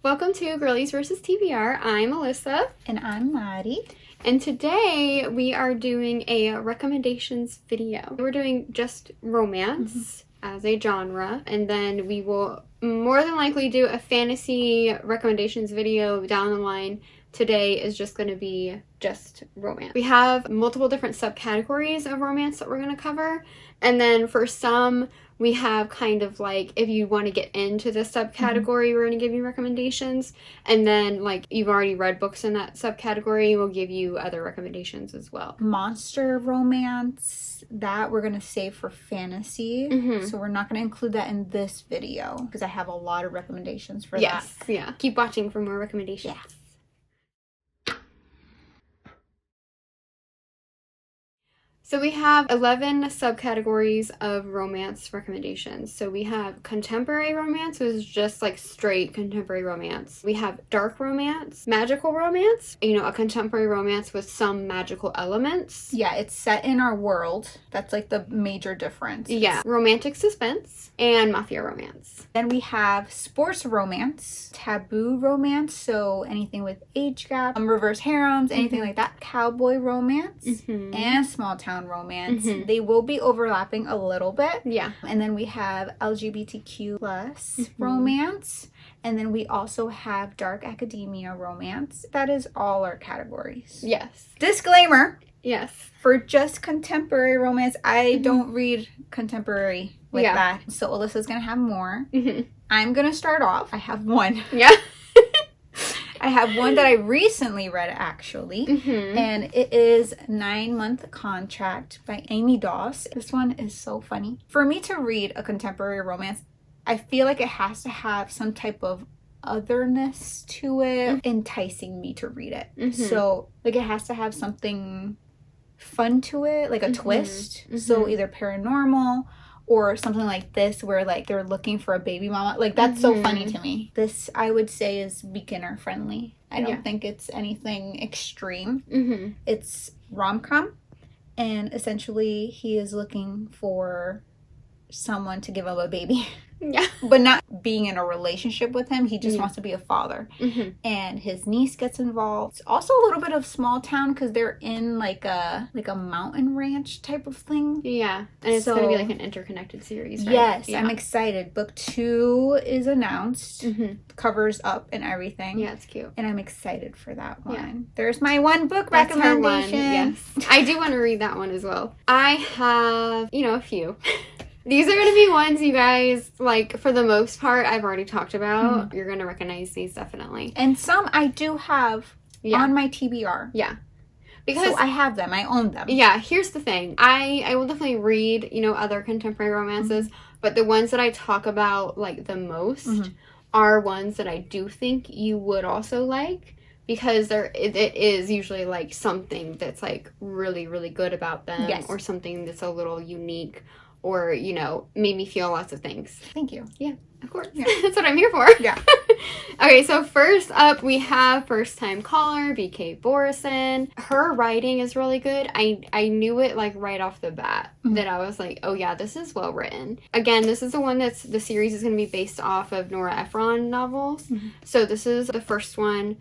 Welcome to Girlies vs. TBR. I'm Alyssa. And I'm Mari. And today we are doing a recommendations video. We're doing just romance as a genre, and then we will more than likely do a fantasy recommendations video down the line. Today is just going to be just romance. We have multiple different subcategories of romance that we're going to cover, and then for some we have kind of like, if you want to get into the subcategory, we're going to give you recommendations. And then like you've already read books in that subcategory, we'll give you other recommendations as well. Monster romance, that we're going to save for fantasy. So we're not going to include that in this video because I have a lot of recommendations for that. Yes, yeah. Keep watching for more recommendations. Yeah. So we have 11 subcategories of romance recommendations. So we have contemporary romance, which is just like straight contemporary romance. We have dark romance, magical romance, a contemporary romance with some magical elements. Yeah, it's set in our world. That's like the major difference. Yeah. Romantic suspense and mafia romance. Then we have sports romance, taboo romance, so anything with age gap, reverse harems, anything like that. Cowboy romance and small town romance. They will be overlapping a little bit. Yeah. And then we have LGBTQ plus romance. And then we also have dark academia romance. That is all our categories. Yes. Disclaimer. Yes. For just contemporary romance, I don't read contemporary like that. So Alyssa's going to have more. I'm going to start off. I have one. Yeah. I have one that I recently read, actually, and it is 9-Month Contract by Amy Doss. This one is so funny. For me to read a contemporary romance, I feel like it has to have some type of otherness to it, enticing me to read it. So, like, it has to have something fun to it, like a twist. So, either paranormal or something like this where like they're looking for a baby mama. Like that's so funny to me. This I would say is beginner friendly. I don't think it's anything extreme. It's rom-com, and essentially he is looking for someone to give him a baby. Yeah. But not being in a relationship with him. He just wants to be a father. And his niece gets involved. It's also a little bit of small town because they're in like a mountain ranch type of thing. Yeah. And it's going to be like an interconnected series, right? Yes. Yeah. I'm excited. Book 2 is announced. Covers up and everything. Yeah, it's cute. And I'm excited for that one. Yeah. There's my one book That's recommendation. Her one. Yes. I do want to read that one as well. I have, a few. These are going to be ones you guys, like, for the most part, I've already talked about. You're going to recognize these, definitely. And some I do have on my TBR. Yeah. Because so I have them. I own them. Yeah, here's the thing. I will definitely read, other contemporary romances, but the ones that I talk about, like, the most are ones that I do think you would also like. Because it is usually, like, something that's, like, really, really good about them. Yes. Or something that's a little unique. Or, made me feel lots of things. Thank you. Yeah, of course. Yeah. That's what I'm here for. Yeah. Okay, so first up, we have first-time caller, BK Borison. Her writing is really good. I knew it, like, right off the bat. That I was like, oh, yeah, this is well written. Again, this is the one the series is going to be based off of Nora Ephron novels. So this is the first one.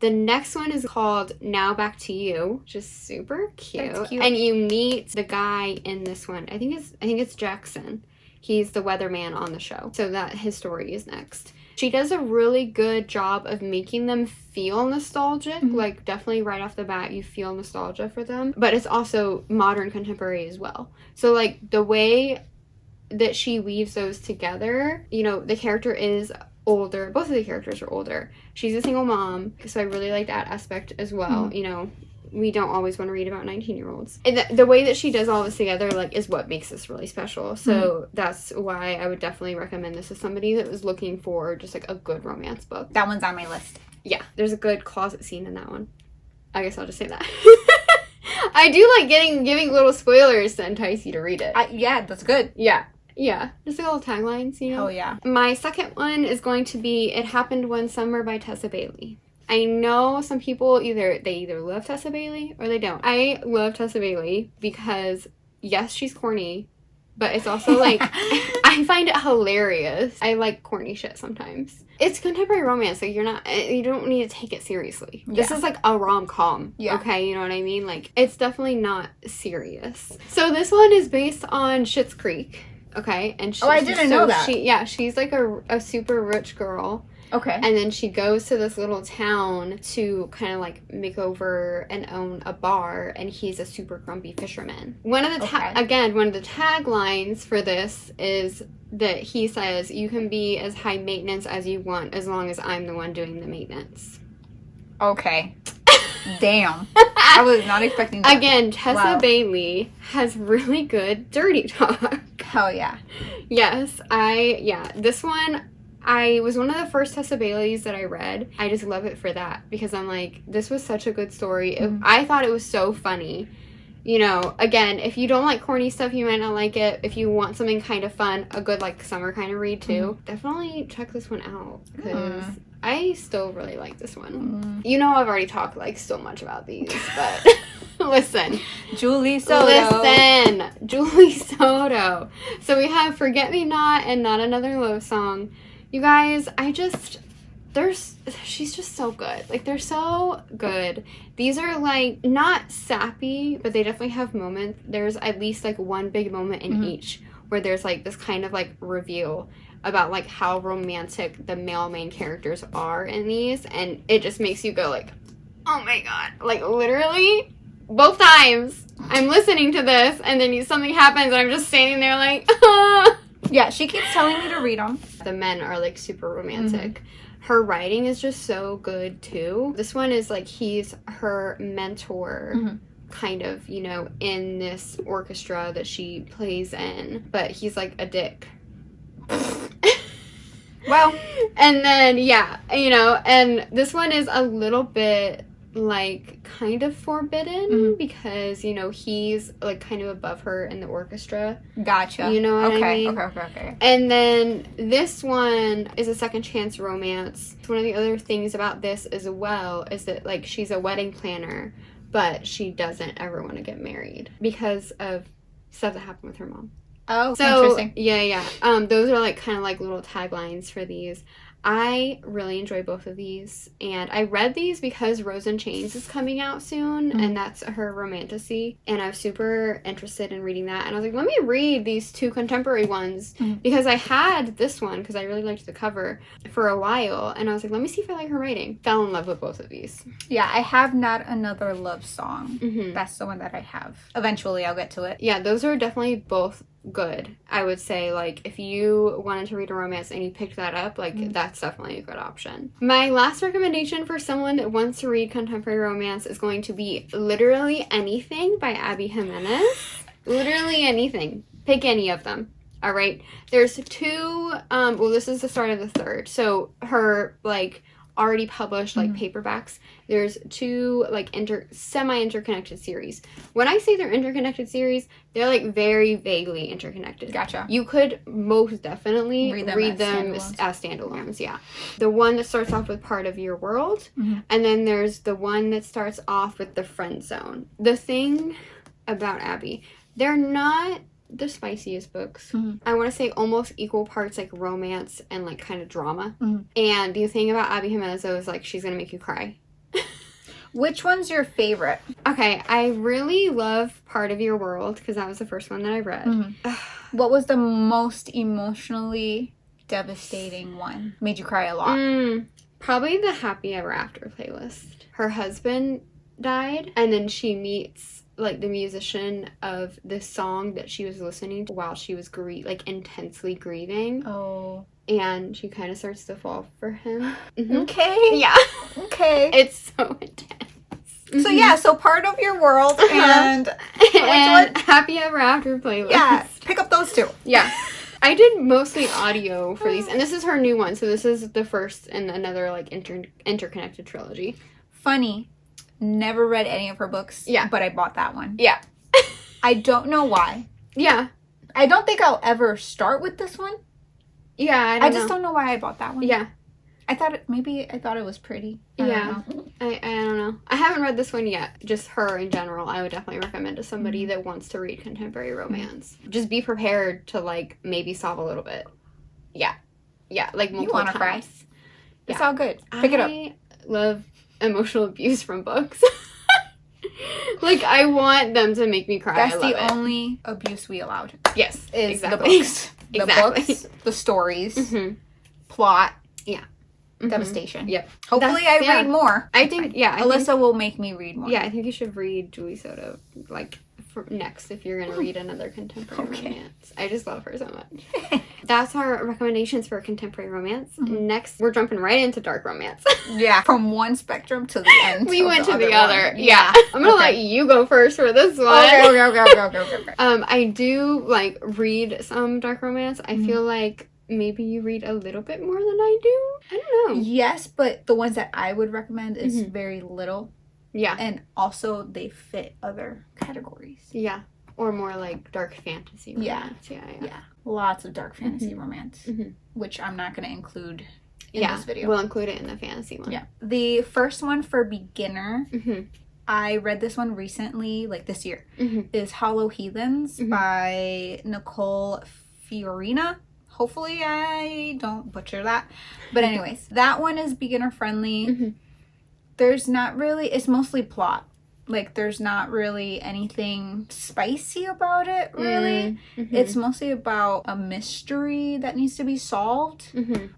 The next one is called Now Back to You, which is super cute. That's cute. And you meet the guy in this one. I think it's Jackson. He's the weatherman on the show. So that his story is next. She does a really good job of making them feel nostalgic. Like, definitely right off the bat, you feel nostalgia for them. But it's also modern contemporary as well. So, like, the way that she weaves those together, the character is older. Both of the characters are older. She's a single mom, so I really like that aspect as well. We don't always want to read about 19-year-olds. And the way that she does all this together, like, is what makes this really special. So that's why I would definitely recommend this to somebody that was looking for just, like, a good romance book. That one's on my list. Yeah, there's a good closet scene in that one. I guess I'll just say that. I do like giving little spoilers to entice you to read it. Yeah, that's good. Yeah. Yeah, just like little taglines, Oh, yeah. My second one is going to be It Happened One Summer by Tessa Bailey. I know some people either love Tessa Bailey or they don't. I love Tessa Bailey because, yes, she's corny, but it's also like I find it hilarious. I like corny shit sometimes. It's contemporary romance, like you don't need to take it seriously. This is like a rom-com. Yeah. Okay, you know what I mean? Like, it's definitely not serious. So this one is based on Schitt's Creek. Okay, and I didn't know that. She's like a super rich girl. Okay. And then she goes to this little town to kind of like make over and own a bar, and he's a super grumpy fisherman. One of the taglines for this is that he says, "You can be as high maintenance as you want as long as I'm the one doing the maintenance." Okay. Damn. I was not expecting that. Again, Tessa Bailey has really good dirty talk. Hell yeah. Yes, this one, I was one of the first Tessa Baileys that I read. I just love it for that, because I'm like, this was such a good story. I thought it was so funny. You know, again, if you don't like corny stuff, you might not like it. If you want something kind of fun, a good like summer kind of read too, definitely check this one out, because I still really like this one. You know, I've already talked like so much about these, but listen. Julie Soto. So we have Forget Me Not and Not Another Love Song. You guys, she's just so good. Like, they're so good. These are like not sappy, but they definitely have moments. There's at least like one big moment in each where there's like this kind of like reveal about like how romantic the male main characters are in these, and it just makes you go like, oh my god. Like, literally both times I'm listening to this and then something happens and I'm just standing there like, ah. Yeah, she keeps telling me to read them. The men are like super romantic. Her writing is just so good too. This one is like, he's her mentor, kind of, you know, in this orchestra that she plays in, but he's like a dick. Well, and then you know, and this one is a little bit like kind of forbidden because, you know, he's like kind of above her in the orchestra. Gotcha. You know what I mean? Okay. And then this one is a second chance romance. One of the other things about this as well is that like she's a wedding planner, but she doesn't ever want to get married because of stuff that happened with her mom. Oh, so interesting. Yeah. Those are like kind of like little taglines for these. I really enjoy both of these, and I read these because Rose in Chains is coming out soon, and that's her romantasy, and I was super interested in reading that, and I was like, let me read these two contemporary ones, because I had this one, because I really liked the cover, for a while, and I was like, let me see if I like her writing. Fell in love with both of these. Yeah, I have Not Another Love Song. That's the one that I have. Eventually, I'll get to it. Yeah, those are definitely both good. I would say, like, if you wanted to read a romance and you picked that up, like, that's definitely a good option. My last recommendation for someone that wants to read contemporary romance is going to be Literally Anything by Abby Jimenez. Literally anything. Pick any of them. All right. There's two, well, this is the start of the third. So her, like, already published like paperbacks. There's two like semi-interconnected series. When I say they're interconnected series, they're like very vaguely interconnected. Gotcha. You could most definitely read them as standalones. Yeah. The one that starts off with Part of Your World, and then there's the one that starts off with The Friend Zone. The thing about Abby, they're not the spiciest books. I want to say almost equal parts like romance and like kind of drama. And the thing about Abby Jimenez though is like she's gonna make you cry. Which one's your favorite? Okay, I really love Part of Your World because that was the first one that I read. What was the most emotionally devastating one? Made you cry a lot? Probably the Happy Ever After playlist. Her husband died, and then she meets like the musician of this song that she was listening to while she was intensely grieving. Oh. And she kind of starts to fall for him. Okay. Yeah. Okay. It's so intense. So yeah, so Part of Your World and Happy Ever After playlist. Yeah, pick up those two. Yeah. I did mostly audio for these, and this is her new one, so this is the first in another like interconnected trilogy. Funny. Never read any of her books. Yeah. But I bought that one. Yeah. I don't know why. Yeah. I don't think I'll ever start with this one. Yeah, I just don't know why I bought that one. Yeah. I thought it was pretty. I don't know. I don't know. I haven't read this one yet. Just her in general, I would definitely recommend to somebody that wants to read contemporary romance. Just be prepared to, like, maybe sob a little bit. Yeah. Yeah, like multiple times. You want to cry. It's all good. Pick it up. I love emotional abuse from books. Like, I want them to make me cry. That's the only abuse we allowed. Yes, is exactly. the books. The books, the stories, plot. Yeah. Devastation. Yep. Hopefully I read more. I think, Alyssa will make me read more. Yeah, I think you should read Julie Soto, like, next if you're going to read another contemporary romance. I just love her so much. That's our recommendations for contemporary romance. Next, we're jumping right into dark romance. Yeah, from one spectrum to the end. We went to the other. Yeah. I'm going to let you go first for this one. Okay. I do, like, read some dark romance. I feel like maybe you read a little bit more than I do. I don't know. Yes, but the ones that I would recommend is very little. Yeah. And also they fit other categories. Yeah. Or more like dark fantasy romance. Yeah. Lots of dark fantasy romance, which I'm not going to include in this video. We'll include it in the fantasy one. Yeah. The first one for beginner, I read this one recently, like this year, is Hollow Heathens by Nicole Fiorina. Hopefully I don't butcher that. But anyways, that one is beginner friendly. There's not really, it's mostly plot. Like, there's not really anything spicy about it, really. It's mostly about a mystery that needs to be solved.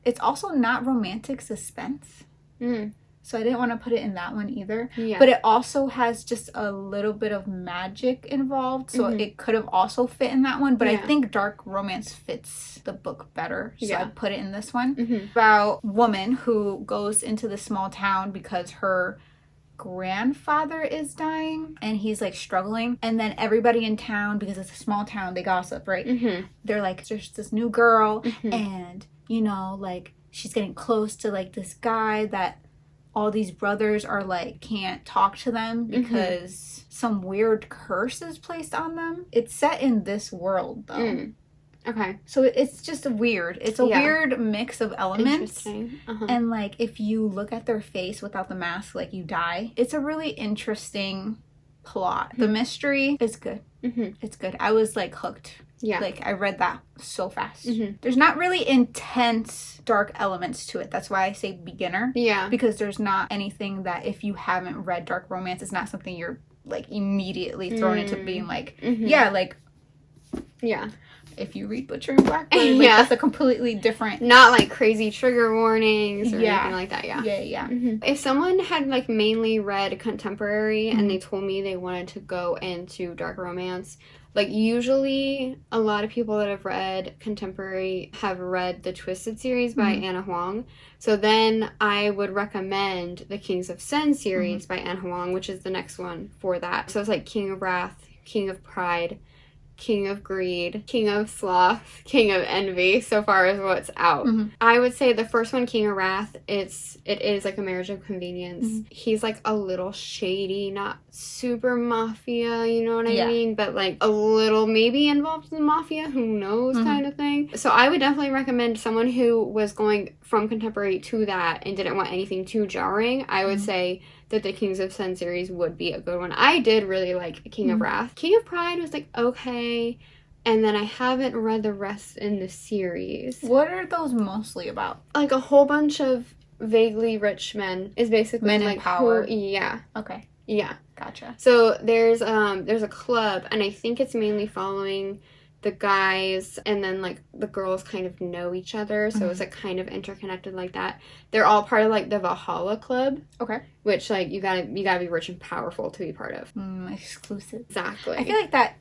It's also not romantic suspense. So I didn't want to put it in that one either. Yeah. But it also has just a little bit of magic involved. So it could have also fit in that one. But I think dark romance fits the book better. So I put it in this one. About a woman who goes into this small town because her grandfather is dying. And he's, like, struggling. And then everybody in town, because it's a small town, they gossip, right? They're like, there's this new girl. And, you know, like, she's getting close to, like, this guy that all these brothers are like can't talk to them because some weird curse is placed on them. It's set in this world though. Okay. So it's just weird. It's a weird mix of elements. Interesting. And like if you look at their face without the mask, like you die. It's a really interesting plot. The mystery is good. It's good. I was like hooked. Yeah. Like, I read that so fast. There's not really intense dark elements to it. That's why I say beginner. Yeah. Because there's not anything that if you haven't read dark romance, it's not something you're, like, immediately thrown into being like, yeah, like... Yeah. If you read Butcher and Blackbird, like, that's a completely different... Not, like, crazy trigger warnings or anything like that, Yeah. If someone had, like, mainly read contemporary and they told me they wanted to go into dark romance... Like, usually, a lot of people that have read contemporary have read the Twisted series by Anna Huang. So then I would recommend the Kings of Sen series by Anna Huang, which is the next one for that. So it's like King of Wrath, King of Pride, King of Greed, King of Sloth, King of Envy, so far as what's out. I would say the first one, King of Wrath, it is like a marriage of convenience. He's like a little shady, not super mafia, you know what I mean? But like a little maybe involved in the mafia, who knows kind of thing. So I would definitely recommend someone who was going from contemporary to that and didn't want anything too jarring. I would say that the Kings of Sen series would be a good one. I did really like King of Wrath. King of Pride was like, okay. And then I haven't read the rest in the series. What are those mostly about? Like a whole bunch of vaguely rich men is basically men like in power. Okay. Yeah. Gotcha. So there's a club, and I think it's mainly following the guys, and then like the girls kind of know each other, so it's like kind of interconnected like that. They're all part of like the Valhalla Club. Okay. Which like you gotta be rich and powerful to be part of. Exclusive. Exactly. I feel like that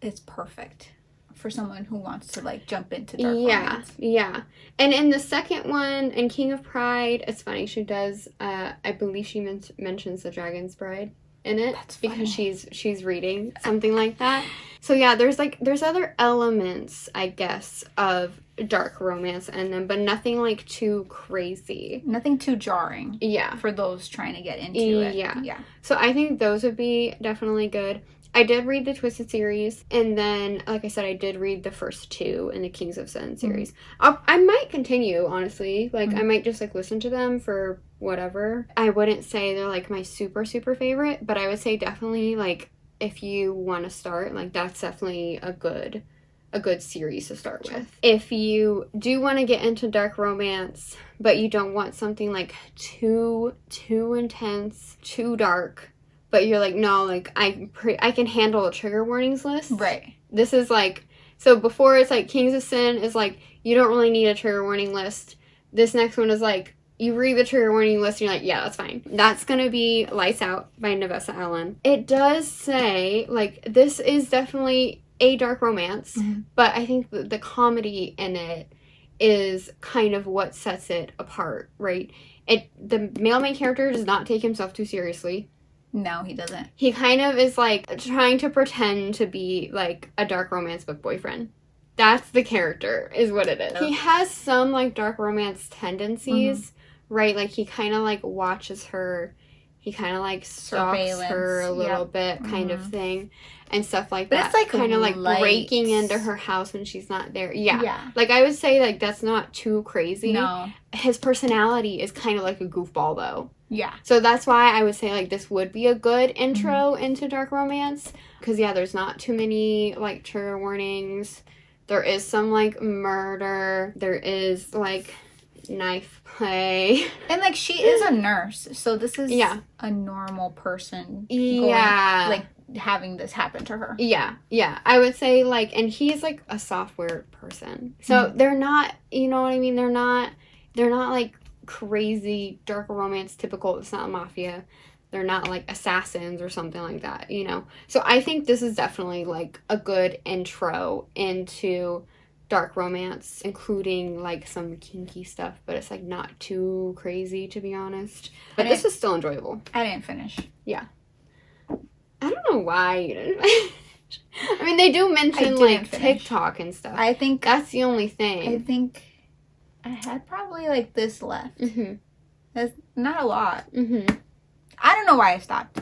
is perfect for someone who wants to like jump into dark romance. Yeah. And in the second one, in King of Pride, it's funny, she does I believe she mentions the Dragon's Bride in it. That's funny. Because she's reading something like that. So yeah, there's other elements, I guess, of dark romance in them, but nothing like too crazy. Nothing too jarring. Yeah. For those trying to get into it. Yeah. So I think those would be definitely good. I did read the Twisted series, and then, like I said, I did read the first two in the Kings of Sen series. I might continue, honestly. Like, I might just, like, listen to them for whatever. I wouldn't say they're like my super favorite, but I would say definitely like if you want to start, like that's definitely a good series to start with. If you do want to get into dark romance, but you don't want something like too intense, too dark, but you're like, no, like I can handle a trigger warnings list. Right. This is like, so before it's like Kings of Sin is like, you don't really need a trigger warning list. This next one is like, you read the trigger warning list and you're like, yeah, that's fine. That's going to be Lights Out by Nevessa Allen. It does say, like, this is definitely a dark romance, but I think the comedy in it is kind of what sets it apart, right? The male main character does not take himself too seriously. No, he doesn't. He kind of is, like, trying to pretend to be, like, a dark romance book boyfriend. That's the character, is what it is. He has some, like, dark romance tendencies, right? Like, he kind of, like, watches her. He kind of, like, stalks her a little bit kind of thing. And stuff like that. But it's, like, kind of, like, breaking into her house when she's not there. Yeah. Like, I would say, like, that's not too crazy. No. His personality is kind of like a goofball, though. Yeah. So that's why I would say, like, this would be a good intro into dark romance. Because, yeah, there's not too many, like, trigger warnings. There is some, like, murder. There is, like, knife play. And, like, she is a nurse. So this is a normal person going, like, having this happen to her. Yeah. I would say, like, and he's, like, a software person. So they're not, you know what I mean? They're not, like, crazy dark romance typical. It's not Mafia. They're not like assassins or something like that, you know. So I think this is definitely like a good intro into dark romance, including like some kinky stuff, but it's like not too crazy, to be honest. But this is still enjoyable. I didn't finish. Yeah. I don't know why you didn't finish. I mean, they do mention like TikTok and stuff. I think that's the only thing. I think I had probably like this left. That's not a lot. I don't know why I stopped.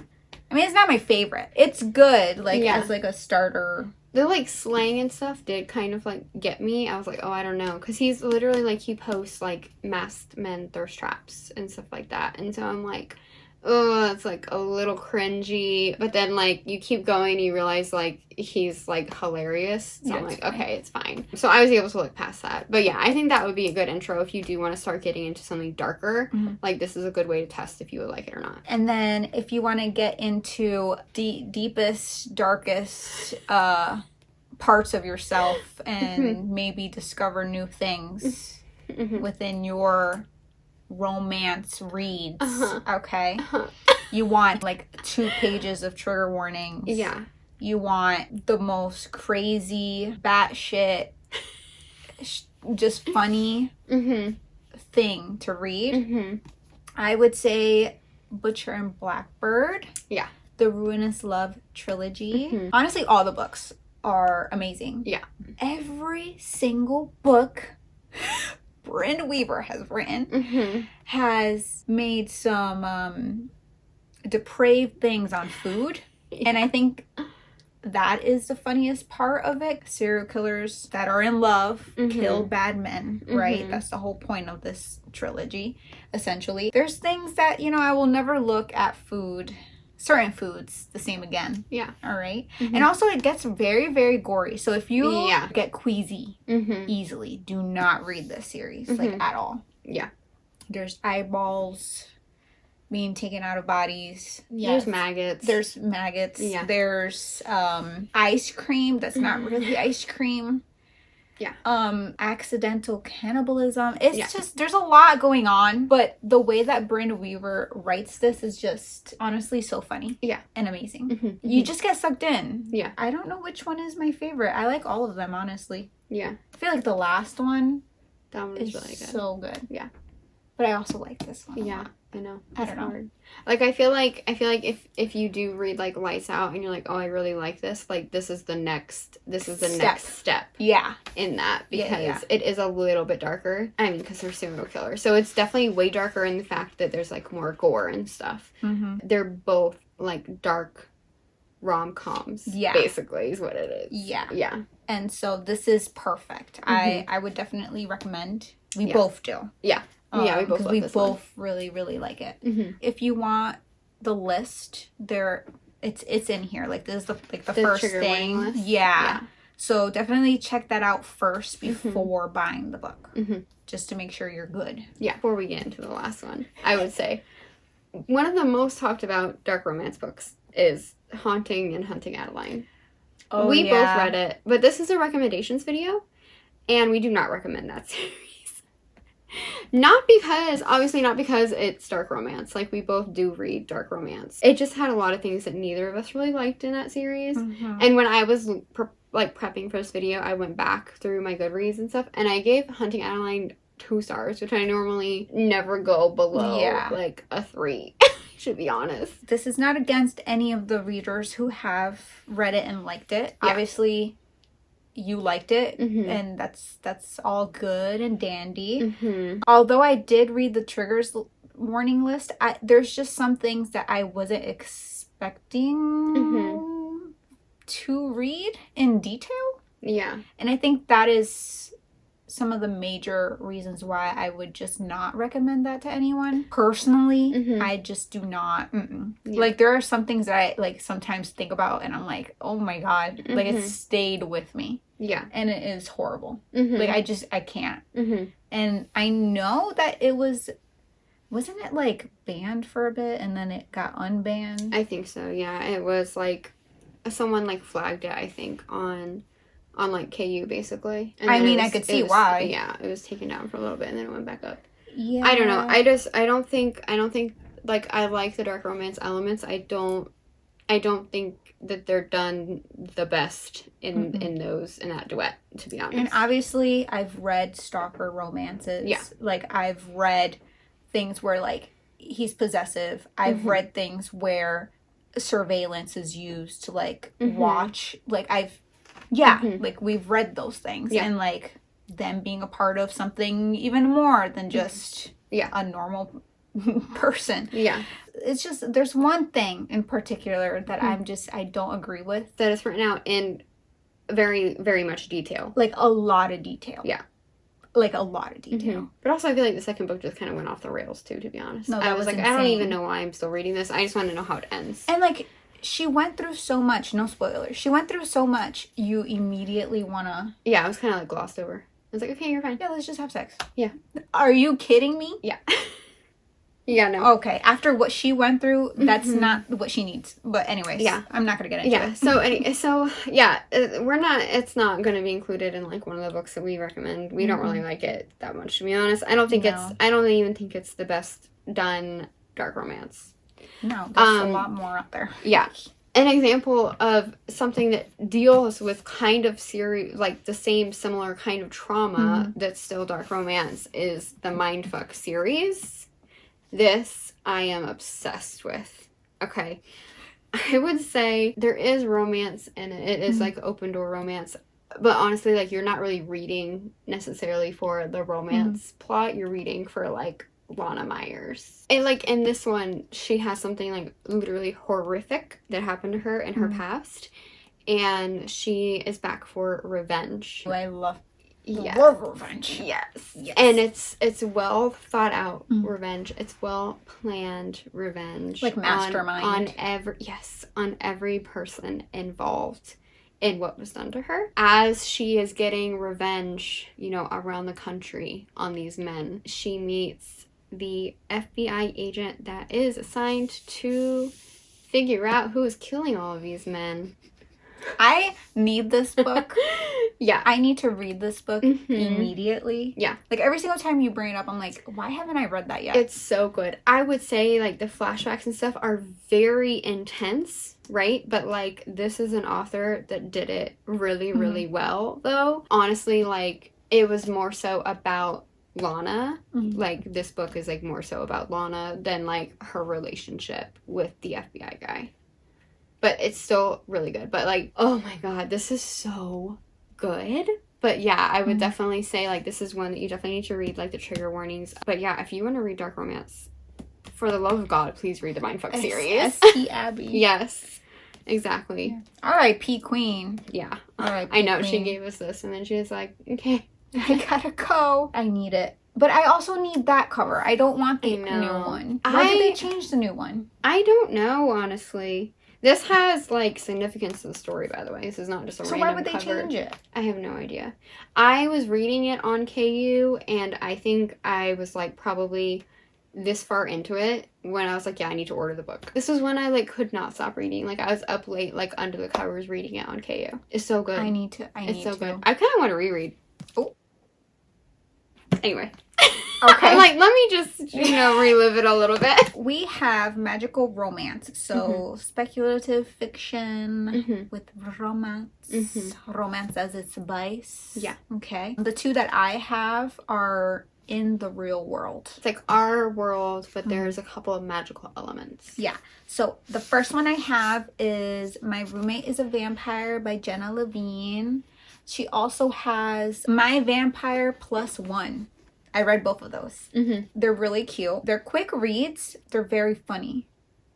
I mean, it's not my favorite. It's good, like as like a starter. The like slang and stuff did kind of like get me. I was like, oh, I don't know, because he's literally like he posts like masked men thirst traps and stuff like that, and so I'm like, oh, that's like a little cringy. But then like you keep going, and you realize like he's like hilarious. So I'm like, okay, it's fine. So I was able to look past that. But yeah, I think that would be a good intro if you do want to start getting into something darker. Like this is a good way to test if you would like it or not. And then if you want to get into deepest, darkest parts of yourself and maybe discover new things within your romance reads, okay? You want like 2 pages of trigger warnings. Yeah. You want the most crazy, batshit, just funny thing to read. I would say Butcher and Blackbird. Yeah. The Ruinous Love trilogy. Honestly, all the books are amazing. Yeah. Every single book Brenda Weaver has written has made some depraved things on food. And I think that is the funniest part of it. Serial killers that are in love kill bad men, right? That's the whole point of this trilogy, essentially. There's things that, you know, I will never look at certain foods the same again. Yeah. All right. And also it gets very, very gory. So if you get queasy easily, do not read this series, like at all. Yeah. There's eyeballs being taken out of bodies. There's maggots. Yeah. There's ice cream that's not really ice cream. Yeah. Accidental cannibalism. It's just, there's a lot going on, but the way that Brenda Weaver writes this is just honestly so funny. Yeah. And amazing. You just get sucked in. Yeah. I don't know which one is my favorite. I like all of them, honestly. Yeah. I feel like the last one that one is really good. So good. Yeah. But I also like this one. Yeah. I know. I don't know. Hard. Like I feel like if you do read like Lights Out and you're like, oh, I really like this, like this is the next step. Yeah. In that, because it is a little bit darker. I mean, because they're serial killers, so it's definitely way darker in the fact that there's like more gore and stuff. They're both like dark rom-coms. Yeah. Basically, is what it is. Yeah. Yeah. And so this is perfect. I would definitely recommend. We both do. Yeah. Yeah, we both love this one. really, really like it. Mm-hmm. If you want the list, it's in here. Like, this is the first thing. List? Yeah. So definitely check that out first before buying the book. Mm-hmm. Just to make sure you're good. Yeah. Before we get into the last one, I would say one of the most talked about dark romance books is Haunting and Hunting Adeline. Oh, we both read it, but this is a recommendations video, and we do not recommend that series. Not because it's dark romance. Like, we both do read dark romance. It just had a lot of things that neither of us really liked in that series. Mm-hmm. And when I was prepping for this video, I went back through my Goodreads and stuff, and I gave Hunting Adeline 2 stars, which I normally never go below like a 3. To be honest, this is not against any of the readers who have read it and liked it. Yeah. Obviously, you liked it, and that's all good and dandy. Mm-hmm. Although I did read the triggers warning list, there's just some things that I wasn't expecting to read in detail. Yeah, and I think that is some of the major reasons why I would just not recommend that to anyone. Personally, I just do not. Yeah. Like, there are some things that I, like, sometimes think about and I'm like, oh my God. Like, it stayed with me. Yeah. And it is horrible. Like, I can't. And I know that wasn't it, like, banned for a bit and then it got unbanned? I think so, yeah. It was, like, someone, like, flagged it, I think, on like KU, basically. And I mean, I could see why. Yeah, it was taken down for a little bit and then it went back up. Yeah. I don't know. I don't think like, I like the dark romance elements. I don't think that they're done the best in that duet, to be honest. And obviously, I've read stalker romances. Yeah. Like, I've read things where, like, he's possessive. I've read things where surveillance is used to, like, watch. Like, like, we've read those things. Yeah. And, like, them being a part of something even more than just a normal person. Yeah. It's just, there's one thing in particular that I don't agree with. That is written out in very, very much detail. Like, a lot of detail. Yeah. Like, a lot of detail. But also, I feel like the second book just kind of went off the rails, too, to be honest. No, I was like, insane. I don't even know why I'm still reading this. I just want to know how it ends. And, like, she went through so much. No spoilers. She went through so much. You immediately want to... Yeah, I was kind of, like, glossed over. I was like, okay, you're fine. Yeah, let's just have sex. Yeah. Are you kidding me? Yeah. Yeah, no. Okay, after what she went through, that's not what she needs. But anyways, I'm not going to get into it. It's not going to be included in, like, one of the books that we recommend. We don't really like it that much, to be honest. I don't even think it's the best done dark romance. No, there's a lot more out there. Yeah. An example of something that deals with kind of like the same similar kind of trauma that's still dark romance is the Mindfuck series. This I am obsessed with. Okay. I would say there is romance in it. It is like open door romance. But honestly, like, you're not really reading necessarily for the romance plot. You're reading for, like, Lana Myers. And, like, in this one, she has something, like, literally horrific that happened to her in her past. And she is back for revenge. I love revenge. Yes. And it's well thought out revenge. It's well planned revenge. Like, mastermind. On every person involved in what was done to her. As she is getting revenge, you know, around the country on these men, she meets the FBI agent that is assigned to figure out who is killing all of these men. I need this book. Yeah. I need to read this book immediately. Yeah. Like, every single time you bring it up, I'm like, why haven't I read that yet? It's so good. I would say, like, the flashbacks and stuff are very intense, right? But, like, this is an author that did it really, really well, though. Honestly, like, it was more so about Lana. Like, this book is, like, more so about Lana than, like, her relationship with the FBI guy. But it's still really good. But, like, oh my God, this is so good. But yeah, I would definitely say, like, this is one that you definitely need to read, like, the trigger warnings. But yeah, if you want to read dark romance, for the love of God, please read the Mindfuck series. S.P. Abby. Yes, exactly. Yeah. R.I.P. Queen. Yeah. R.I.P. I know, Queen. she gave us this, and then she was like, okay. I gotta go. I need it. But I also need that cover. I don't want the I know. new one. Why did they change the new one? I don't know, honestly. This has, like, significance to the story, by the way. This is not just a random cover. So why would they change it? I have no idea. I was reading it on KU, and I think I was, like, probably this far into it when I was like, yeah, I need to order the book. This was when I, like, could not stop reading. Like, I was up late, like, under the covers reading it on KU. It's so good. I need to. It's so good. I kind of want to reread. Oh. Anyway. Okay. I'm like, let me just, relive it a little bit. We have magical romance. So speculative fiction with romance. Romance as its vice. Yeah. Okay. The two that I have are in the real world. It's like our world, but there's a couple of magical elements. Yeah. So the first one I have is My Roommate is a Vampire by Jenna Levine. She also has My Vampire Plus One. I read both of those. They're really cute. They're quick reads. They're very funny.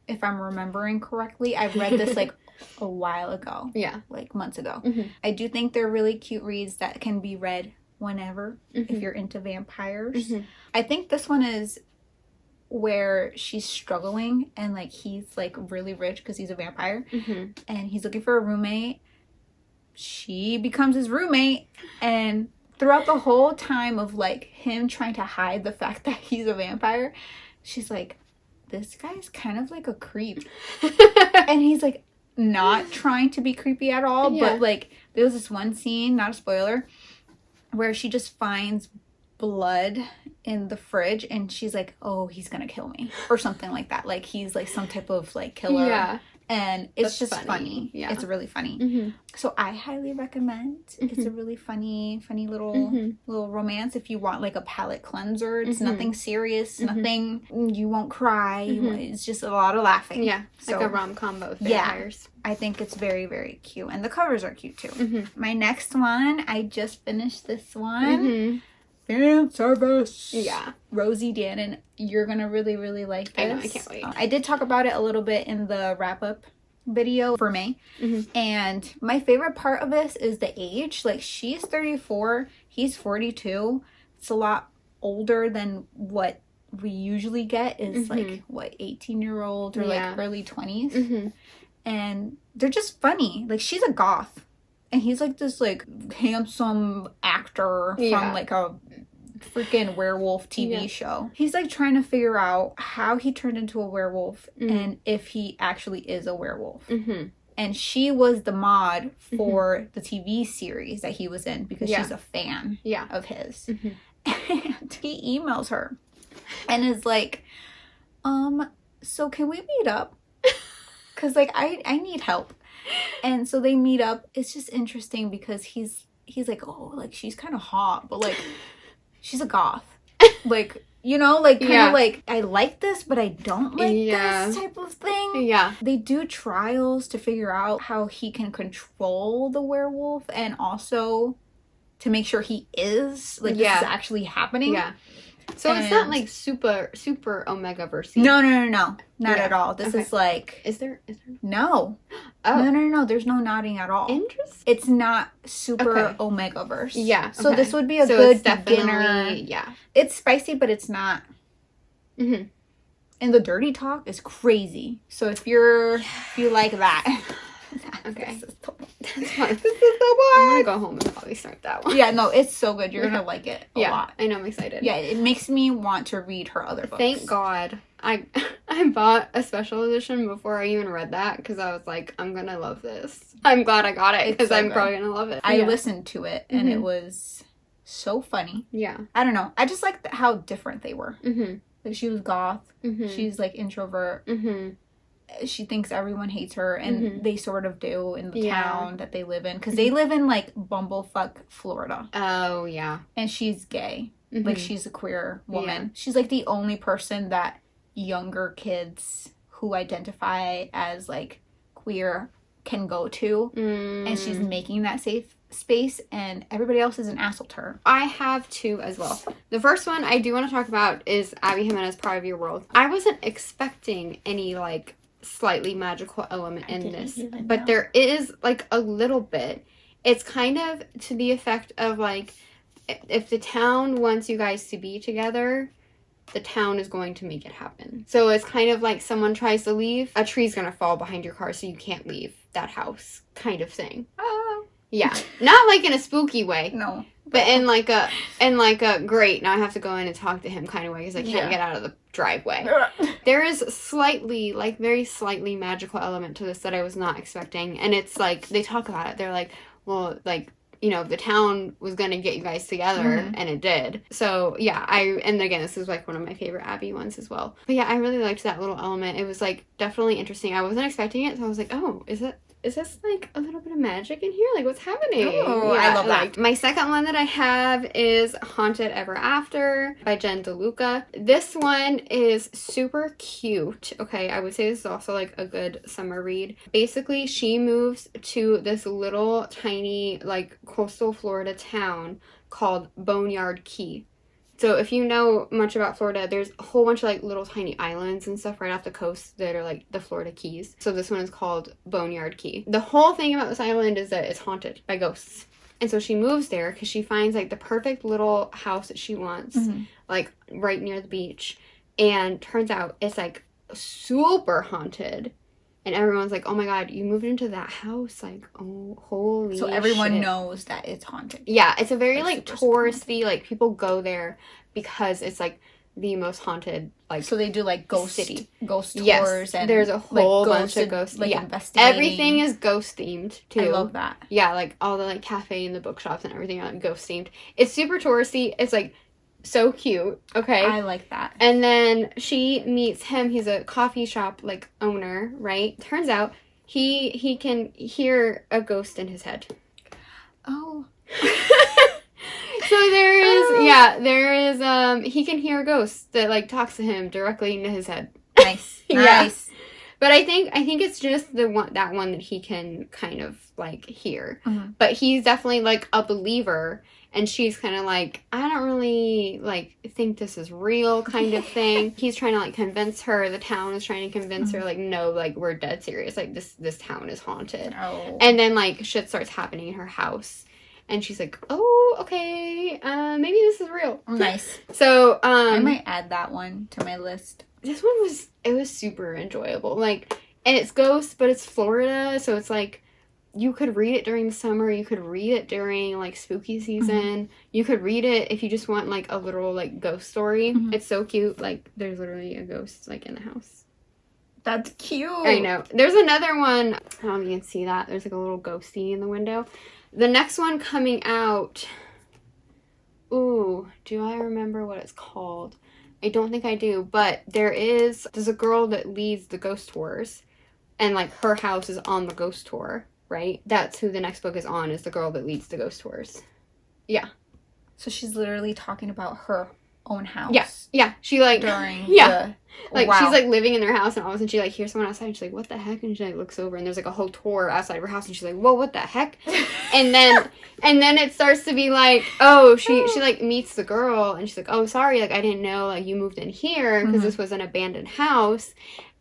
If I'm remembering correctly, I read this like a while ago. Yeah. Like months ago. I do think they're really cute reads that can be read whenever if you're into vampires. I think this one is where she's struggling and like he's like really rich because he's a vampire and he's looking for a roommate. She becomes his roommate, and throughout the whole time of like him trying to hide the fact that he's a vampire, she's like, this guy's kind of like a creep. And he's like not trying to be creepy at all, but like there was this one scene, not a spoiler, where she just finds blood in the fridge and she's like, oh, he's gonna kill me or something like that. Like he's like some type of like killer. Yeah. And it's just funny. Yeah. It's really funny. So I highly recommend. It's a really funny little romance if you want like a palate cleanser. It's nothing serious, nothing, you won't cry. It's just a lot of laughing. Yeah, so, like a rom-com with vampires. I think it's very, very cute. And the covers are cute too. My next one, I just finished this one. Fan service. Yeah. Rosie Dannon, you're gonna really, really like this. I know, I can't wait. I did talk about it a little bit in the wrap-up video for May. And my favorite part of this is the age. Like, she's 34, he's 42. It's a lot older than what we usually get is like, what, 18-year-old or like early 20s. And they're just funny. Like, she's a goth. And he's like this like handsome actor from like a freaking werewolf TV show. He's like trying to figure out how he turned into a werewolf and if he actually is a werewolf. And she was the mod for the TV series that he was in because she's a fan of his. And he emails her and is like, so can we meet up? Because like I need help. And so they meet up. It's just interesting because he's like, oh, like she's kind of hot, but like she's a goth. Like, you know, like kind of like, I like this, but I don't like this type of thing. Yeah. They do trials to figure out how he can control the werewolf and also to make sure he is, like, this is actually happening. Yeah. So it's not like super Omega verse. No. Not at all. This is like... Is there? No. Oh. No. There's no nodding at all. Interesting. It's not super Omega verse. Yeah. So this would be a good beginner. Yeah. It's spicy, but it's not. And the dirty talk is crazy. So if you like that... Okay. This is so bad. This is so bad. I'm gonna go home and probably start that one. Yeah, no, it's so good. You're gonna like it a lot. I know, I'm excited. Yeah, it makes me want to read her other books. Thank God. I bought a special edition before I even read that because I was like, I'm gonna love this. I'm glad I got it because I'm probably gonna love it. I listened to it and it was so funny. Yeah. I don't know. I just liked how different they were. Like, she was goth. She's like introvert. She thinks everyone hates her, and they sort of do in the town that they live in, because they live in like bumblefuck Florida. Oh yeah. And she's gay. Like, she's a queer woman. She's like the only person that younger kids who identify as like queer can go to, and she's making that safe space, and everybody else is an asshole to her. I have two as well. The first one I do want to talk about is Abby Jimenez, Part of Your World. I wasn't expecting any like slightly magical element in this, but there is like a little bit. It's kind of to the effect of like, if the town wants you guys to be together, the town is going to make it happen. So it's kind of like someone tries to leave, a tree's gonna fall behind your car so you can't leave that house kind of thing. Yeah. Not like in a spooky way. No. But in like a great, now I have to go in and talk to him kind of way because I can't get out of the driveway. There is slightly, like very slightly magical element to this that I was not expecting. And it's like, they talk about it. They're like, well, like, you know, the town was going to get you guys together, and it did. So, yeah, and again, this is, like, one of my favorite Abby ones as well. But, yeah, I really liked that little element. It was, like, definitely interesting. I wasn't expecting it, so I was like, oh, is this, like, a little bit of magic in here? Like, what's happening? Oh, yeah, I love that. My second one that I have is Haunted Ever After by Jen DeLuca. This one is super cute. Okay, I would say this is also, like, a good summer read. Basically, she moves to this little tiny, like, coastal Florida town called Boneyard Key. So if you know much about Florida, there's a whole bunch of like little tiny islands and stuff right off the coast that are like the Florida Keys. So this one is called Boneyard Key. The whole thing about this island is that it's haunted by ghosts. And so she moves there because she finds like the perfect little house that she wants, like right near the beach. And turns out it's like super haunted. And everyone's like, oh my god, you moved into that house? Like, oh, holy So everyone shit. knows that it's haunted. Yeah, it's a very, like, touristy, like, people go there because it's, like, the most haunted, like, so they do, like, ghost tours. Yes, and there's a whole bunch of ghosts. Like, yeah, investigating. everything is ghost-themed, too. I love that. Yeah, like, all the, like, cafe and the bookshops and everything are, like, ghost-themed. It's super touristy. It's, like, so cute. Okay. I like that. And then she meets him. He's a coffee shop, like, owner, right? Turns out he can hear a ghost in his head. Oh. So there is he can hear a ghost that like talks to him directly into his head. Nice. Yeah. Nice. But I think it's just that one that he can kind of like hear. But he's definitely like a believer, and she's kind of like, I don't really like think this is real kind of thing. He's trying to like convince her, the town is trying to convince her like, no, like we're dead serious. Like this town is haunted. Oh. And then like shit starts happening in her house. And she's like, oh, okay, maybe this is real. Nice. So, I might add that one to my list. This one was super enjoyable. Like, and it's ghosts, but it's Florida, so it's like, you could read it during the summer, you could read it during, like, spooky season, you could read it if you just want, like, a literal, like, ghost story. It's so cute. Like, there's literally a ghost, like, in the house. That's cute. I know. There's another one, I don't know if you can see that, there's, like, a little ghosty in the window. The next one coming out, ooh, do I remember what it's called? I don't think I do, but there's a girl that leads the ghost tours, and like her house is on the ghost tour, right? That's who the next book is on, is the girl that leads the ghost tours. Yeah. So she's literally talking about her own house. Yeah. She like during like wow. she's like living in their house, and all of a sudden she like hears someone outside, and she's like, what the heck? And she like looks over, and there's like a whole tour outside of her house, and she's like, whoa, what the heck? and then it starts to be like, oh, she like meets the girl, and she's like, oh, sorry, like I didn't know like you moved in here because this was an abandoned house.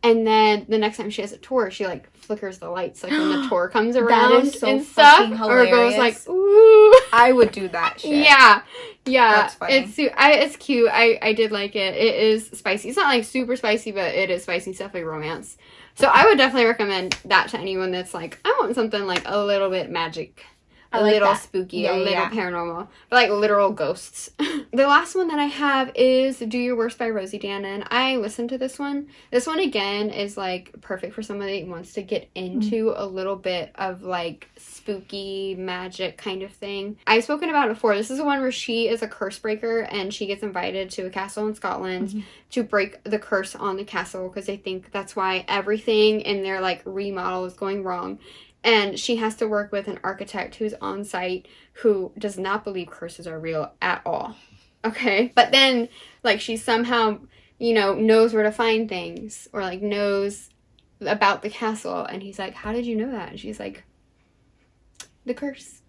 And then the next time she has a tour, she like flickers the lights like when the tour comes around that is so and stuff, hilarious. or goes like, ooh. I would do that shit. Yeah. That's funny. It's cute. I did like it. It is spicy. It's not like super spicy, but it is spicy. It's definitely romance. So I would definitely recommend that to anyone that's like, I want something like a little bit magic. A like little that. spooky, a little paranormal, but like literal ghosts. The last one that I have is Do Your Worst by Rosie Dannon. I listened to this one. This one again is like perfect for somebody who wants to get into a little bit of like spooky magic kind of thing. I've spoken about it before. This is the one where she is a curse breaker, and she gets invited to a castle in Scotland to break the curse on the castle because they think that's why everything in their like remodel is going wrong. And she has to work with an architect who's on site who does not believe curses are real at all. Okay? But then, like, she somehow, you know, knows where to find things, or, like, knows about the castle. And he's like, how did you know that? And she's like, the curse.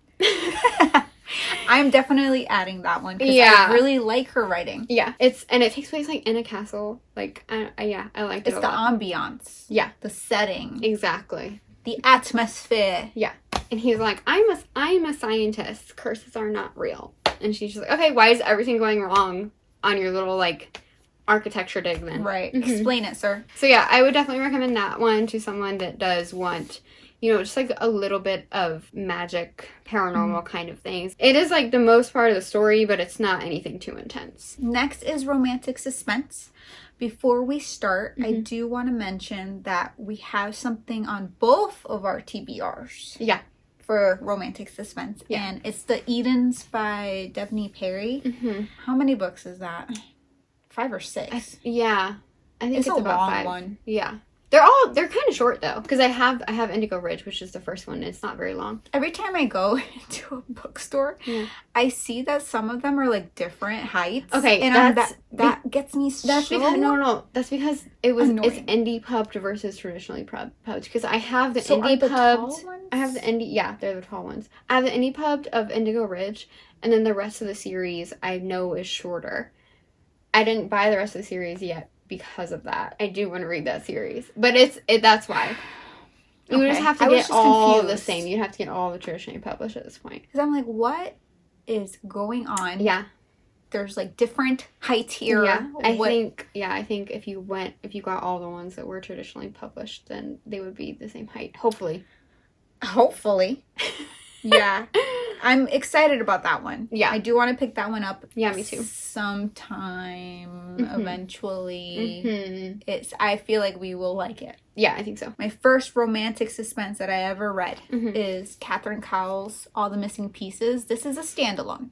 I'm definitely adding that one because I really like her writing. Yeah. It takes place, like, in a castle. Like, I liked it a lot. It's the ambiance. Yeah. The setting. Exactly. The atmosphere. Yeah. And he's like, I'm a scientist. Curses are not real. And she's just like, okay, why is everything going wrong on your little, like, architecture dig then? Right. Explain it, sir. So yeah, I would definitely recommend that one to someone that does want, you know, just like a little bit of magic, paranormal kind of things. It is like the most part of the story, but it's not anything too intense. Next is romantic suspense. Before we start, I do want to mention that we have something on both of our TBRs. Yeah. For romantic suspense. Yeah. And it's The Edens by Devney Perry. How many books is that? 5 or 6? Yeah. I think it's a about long 5. one. Yeah. They're kind of short though, because I have Indigo Ridge, which is the first one, and it's not very long. Every time I go to a bookstore, I see that some of them are like different heights. Okay, and that gets me that's so because that's because it's annoying. indie pubbed versus traditionally pubbed. Because I have the So indie are the pubbed. tall ones? I have the indie. Yeah, they're the tall ones. I have the indie pubbed of Indigo Ridge, and then the rest of the series I know is shorter. I didn't buy the rest of the series yet because of that. I do want to read that series, but that's why. You would just have to get all the same. You'd have to get all the traditionally published at this point. Because I'm like, what is going on? Yeah. There's like different heights here. Yeah. I think if you got all the ones that were traditionally published, then they would be the same height. Hopefully. Yeah. I'm excited about that one. Yeah. I do want to pick that one up. Yeah, me too. Sometime eventually. I feel like we will like it. Yeah, I think so. My first romantic suspense that I ever read is Catherine Cowell's All the Missing Pieces. This is a standalone.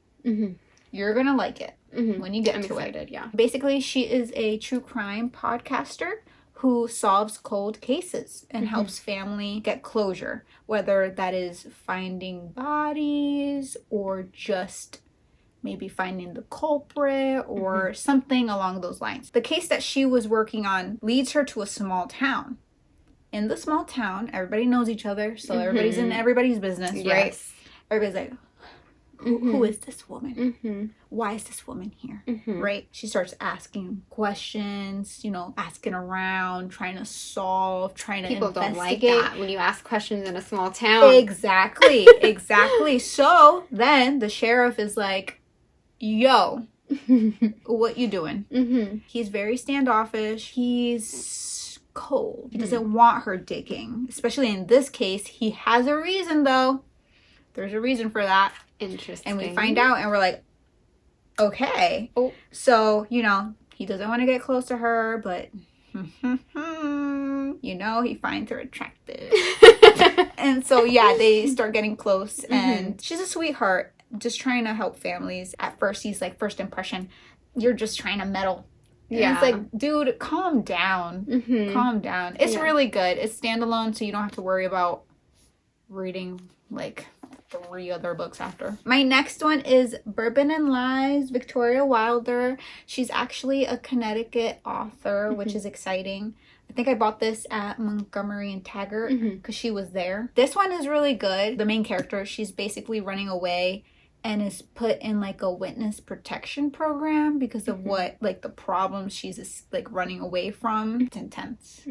You're going to like it when you get to excited, it. Yeah. Basically, she is a true crime podcaster who solves cold cases and helps family get closure, whether that is finding bodies or just maybe finding the culprit or something along those lines. The case that she was working on leads her to a small town. In the small town, everybody knows each other, so everybody's in everybody's business, right? Everybody's like, who is this woman? Why is this woman here? Right? She starts asking questions, asking around, trying to solve, trying to investigate. People don't like that when you ask questions in a small town. Exactly. So then the sheriff is like, yo, what you doing? He's very standoffish. He's cold. He doesn't want her digging. Especially in this case, he has a reason though. There's a reason for that. Interesting. And we find out and we're like, okay. Oh. So, he doesn't want to get close to her, but, he finds her attractive. And so, yeah, they start getting close and she's a sweetheart, just trying to help families. At first, he's like, first impression, you're just trying to meddle. And it's like, dude, calm down. Calm down. It's really good. It's standalone, so you don't have to worry about reading, like, 3 other books after. My next one is Bourbon and Lies, Victoria Wilder. She's actually a Connecticut author, which is exciting. I think I bought this at Montgomery and Taggart because she was there. This one is really good. The main character, she's basically running away and is put in like a witness protection program because of what, like, the problems she's like running away from. It's intense.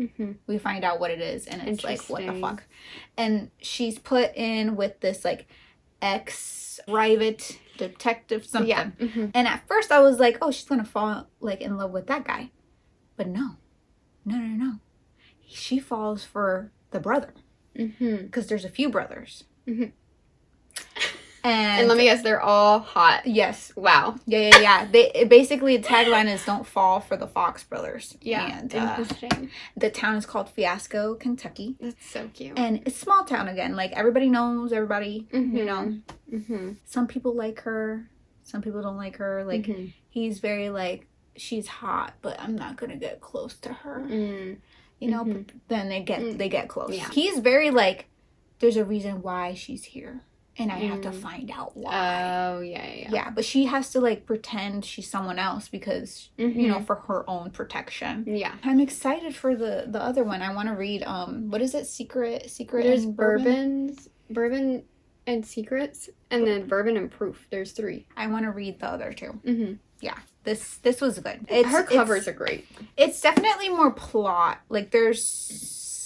We find out what it is and it's like, what the fuck. And she's put in with this like ex-private detective something. Yeah. And at first I was like, oh, she's gonna fall like in love with that guy. But no. She falls for the brother. Because there's a few brothers. And let me guess, they're all hot. Yes. Wow. Yeah. Basically, the tagline is "Don't fall for the Fox brothers." Yeah. And interesting. the town is called Fiasco, Kentucky. That's so cute. And it's small town again. Like, everybody knows everybody. Some people like her. Some people don't like her. Like, he's very like, she's hot, but I'm not gonna get close to her. But then they get close. Yeah. He's very like, there's a reason why she's here. And I have to find out why. Oh, yeah. Yeah, but she has to, like, pretend she's someone else because, for her own protection. Yeah. I'm excited for the other one. I want to read, what is it? Secret There's and Bourbon and Secrets, and then Bourbon and Proof. There's 3. I want to read the other 2. Yeah, this was good. Her covers are great. It's definitely more plot. Like, there's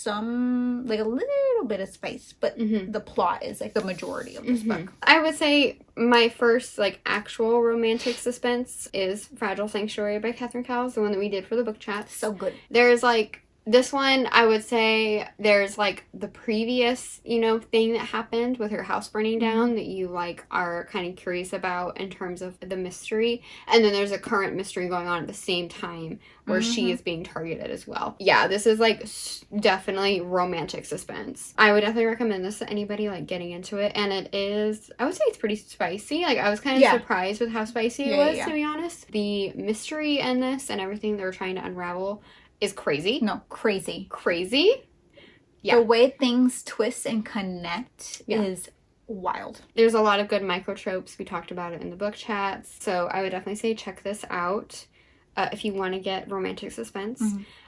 some, like, a little bit of spice, but the plot is, like, the majority of this book. I would say my first, like, actual romantic suspense is Fragile Sanctuary by Catherine Cowles, the one that we did for the book chat. So good. There's, like, this one, I would say there's, like, the previous, you know, thing that happened with her house burning down that you, like, are kind of curious about in terms of the mystery. And then there's a current mystery going on at the same time where she is being targeted as well. Yeah, this is, like, definitely romantic suspense. I would definitely recommend this to anybody, like, getting into it. And it is, I would say it's pretty spicy. Like, I was kind of surprised with how spicy it was, to be honest. The mystery in this and everything they're trying to unravel is crazy. No, crazy. Crazy. Yeah. The way things twist and connect is wild. There's a lot of good micro-tropes. We talked about it in the book chats. So I would definitely say check this out if you want to get romantic suspense.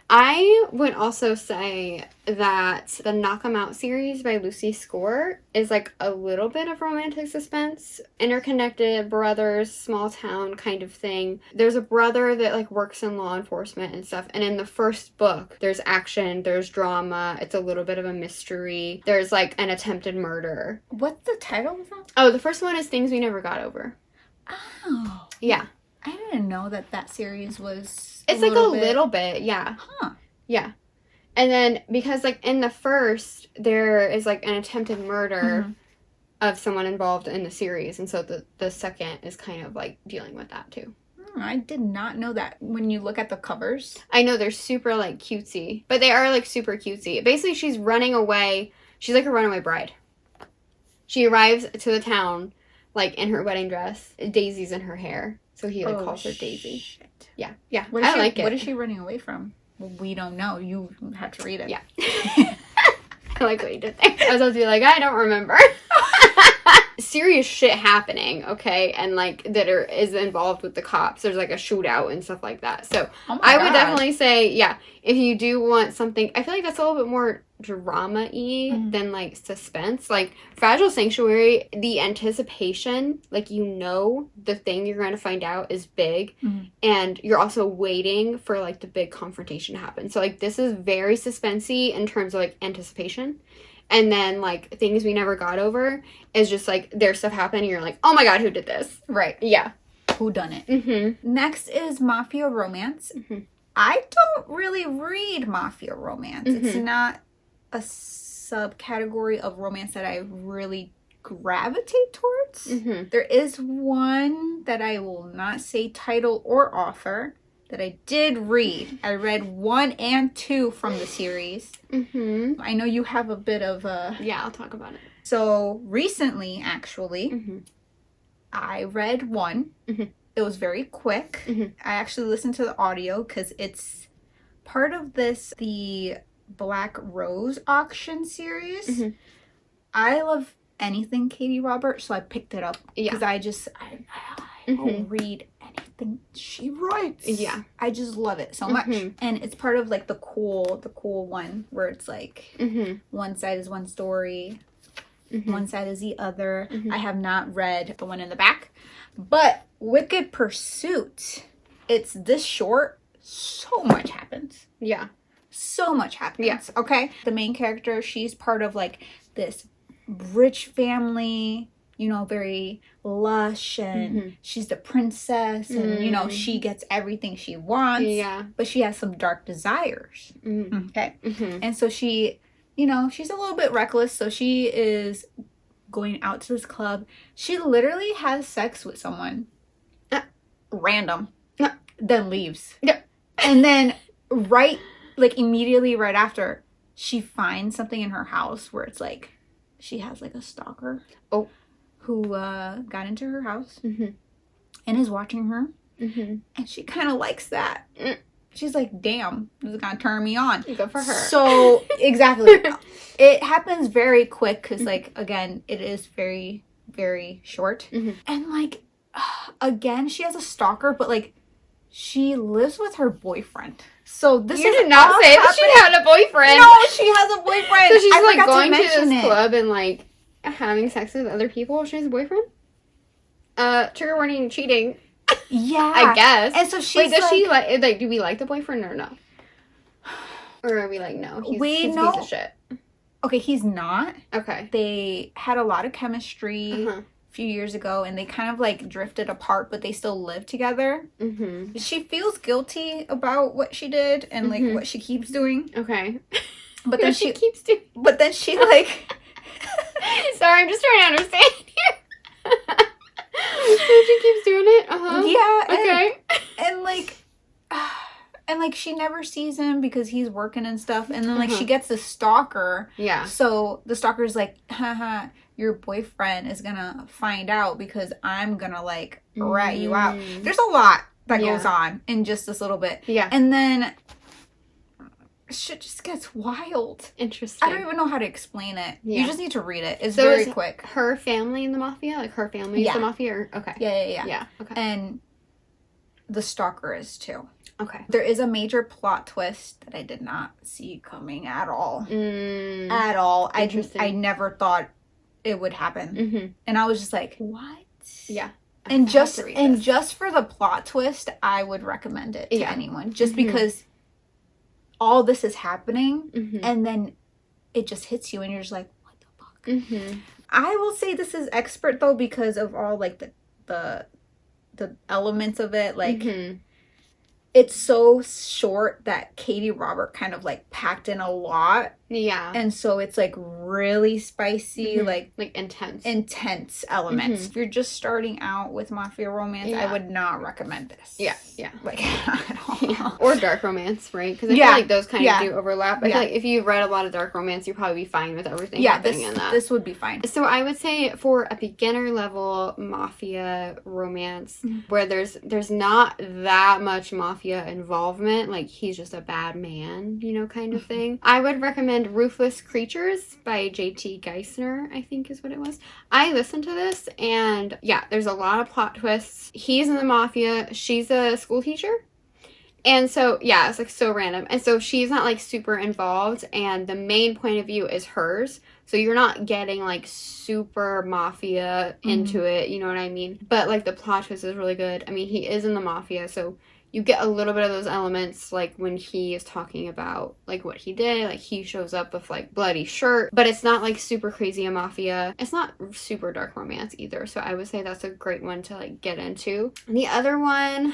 I would also say that the Knock 'Em Out series by Lucy Score is like a little bit of romantic suspense. Interconnected brothers, small town kind of thing. There's a brother that like works in law enforcement and stuff. And in the first book, there's action, there's drama. It's a little bit of a mystery. There's like an attempted murder. What's the title of that? Oh, the first one is Things We Never Got Over. Oh. Yeah. I didn't know that series was... It's like a little bit, yeah. Huh. Yeah. And then, because, like, in the first, there is, like, an attempted murder of someone involved in the series. And so the second is kind of, like, dealing with that, too. I did not know that when you look at the covers. I know, they're super, like, cutesy. But they are, like, super cutesy. Basically, she's running away. She's, like, a runaway bride. She arrives to the town, like, in her wedding dress. Daisies in her hair. So he, like, calls her Daisy. Shit. Yeah. Yeah. I like it. What is she running away from? Well, we don't know. You have to read it. Yeah. I like what you did there. I was about to be like, I don't remember. Serious shit happening, okay? And, like, that is involved with the cops. There's, like, a shootout and stuff like that. So, I would definitely say, yeah, if you do want something... I feel like that's a little bit more drama-y than, like, suspense. Like, Fragile Sanctuary, the anticipation, like, you know the thing you're going to find out is big. And you're also waiting for, like, the big confrontation to happen. So, like, this is very suspensey in terms of, like, anticipation. And then, like, Things We Never Got Over is just, like, there's stuff happening and you're like, oh my god, who did this? Right. Yeah. Who done it? Next is Mafia Romance. I don't really read Mafia Romance. It's not a subcategory of romance that I really gravitate towards. There is one that I will not say title or author that I did read. I read 1 and 2 from the series. I know you have a bit of a... Yeah, I'll talk about it. So, recently, actually, I read 1. It was very quick. I actually listened to the audio because it's part of the Black Rose auction series. I love anything Katie Roberts, so I picked it up because I will read anything she writes. Yeah. I just love it so much. And it's part of like the cool one where it's like one side is one story, one side is the other. I have not read the one in the back, but Wicked Pursuit, it's this short, so much happens. Yeah. So much happens. Okay. The main character, she's part of like this rich family, you know, very lush, and she's the princess, and you know, she gets everything she wants. Yeah. But she has some dark desires. Okay. And so she, you know, she's a little bit reckless, so she is going out to this club. She literally has sex with someone. Random. Then leaves. And then immediately right after, she finds something in her house where it's like, she has like a stalker who got into her house and is watching her. And she kind of likes that. She's like, damn, this is gonna turn me on. Good for her. So, exactly. It happens very quick because, like, again, it is very, very short. And, like, again, she has a stalker, but, like, she lives with her boyfriend. So this You did not say that she had a boyfriend. No, she has a boyfriend. So she's I like going to mention this club and like having sex with other people. She has a boyfriend. Trigger warning, cheating. Yeah, I guess. And so she's Wait, does she like? Do we like the boyfriend or no? Or are we like, no, he's We a know. piece of shit? Okay, he's not. Okay. They had a lot of chemistry Uh-huh. a few years ago, and they kind of like drifted apart, but they still live together. Mm-hmm. She feels guilty about what she did and like what she keeps doing. Okay. But then she keeps doing. But then she like. Sorry, I'm just trying to understand here. So she keeps doing it. Yeah. Okay. And like. And like she never sees him because he's working and stuff, and then like she gets the stalker. Yeah. So the stalker's like, haha, your boyfriend is gonna find out because I'm gonna like rat you out. There's a lot that goes on in just this little bit. Yeah. And then shit just gets wild. Interesting. I don't even know how to explain it. Yeah. You just need to read it. It's So very is quick. Her family in the Mafia? Like her family is the Mafia? Or, okay. Yeah. Yeah. Okay. And the stalker is too. Okay. There is a major plot twist that I did not see coming at all. At all. I never thought it would happen. Mm-hmm. And I was just like, what? Yeah. And just for the plot twist, I would recommend it to anyone. Just because all this is happening and then it just hits you and you're just like, what the fuck? Mm-hmm. I will say this is expert though because of all like the elements of it. Like it's so short that Katie Robert kind of like packed in a lot. Yeah. And so it's like really spicy, like intense elements. If you're just starting out with Mafia romance, I would not recommend this. Yeah. Like at all. Yeah. Or dark romance, right? Because I feel like those kind of do overlap. I feel like if you've read a lot of dark romance, you'll probably be fine with everything happening in that. This would be fine. So I would say for a beginner level Mafia romance where there's not that much Mafia involvement, like he's just a bad man, you know, kind of thing. I would recommend Ruthless Creatures by J.T. Geisner, I think is what it was. I listened to this and there's a lot of plot twists. He's in the Mafia, she's a school teacher. And so, it's like so random. And so she's not like super involved and the main point of view is hers. So you're not getting like super Mafia into it, you know what I mean? But like the plot twist is really good. I mean, he is in the Mafia, so you get a little bit of those elements, like when he is talking about like what he did, like he shows up with like bloody shirt, but it's not like super crazy a Mafia. It's not super dark romance either. So I would say that's a great one to like get into. The other one,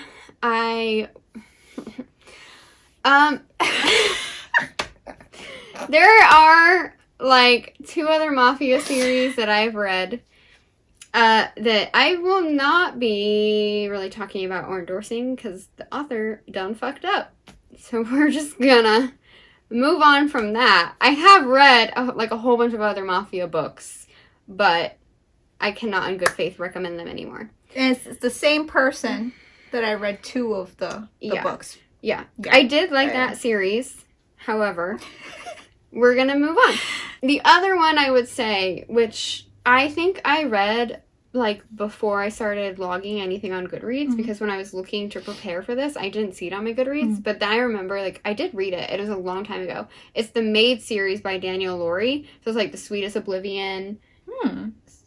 there are like 2 other Mafia series that I've read that I will not be really talking about or endorsing because the author done fucked up. So we're just gonna move on from that. I have read like a whole bunch of other Mafia books, but I cannot in good faith recommend them anymore. And it's the same person that I read 2 of the books. Yeah. I did like that series. However, we're gonna move on. The other one I would say, which I think I read like before I started logging anything on Goodreads, because when I was looking to prepare for this, I didn't see it on my Goodreads, but then I remember like I did read it. It was a long time ago. It's the Maid series by Danielle Laurie. So it's like The Sweetest Oblivion,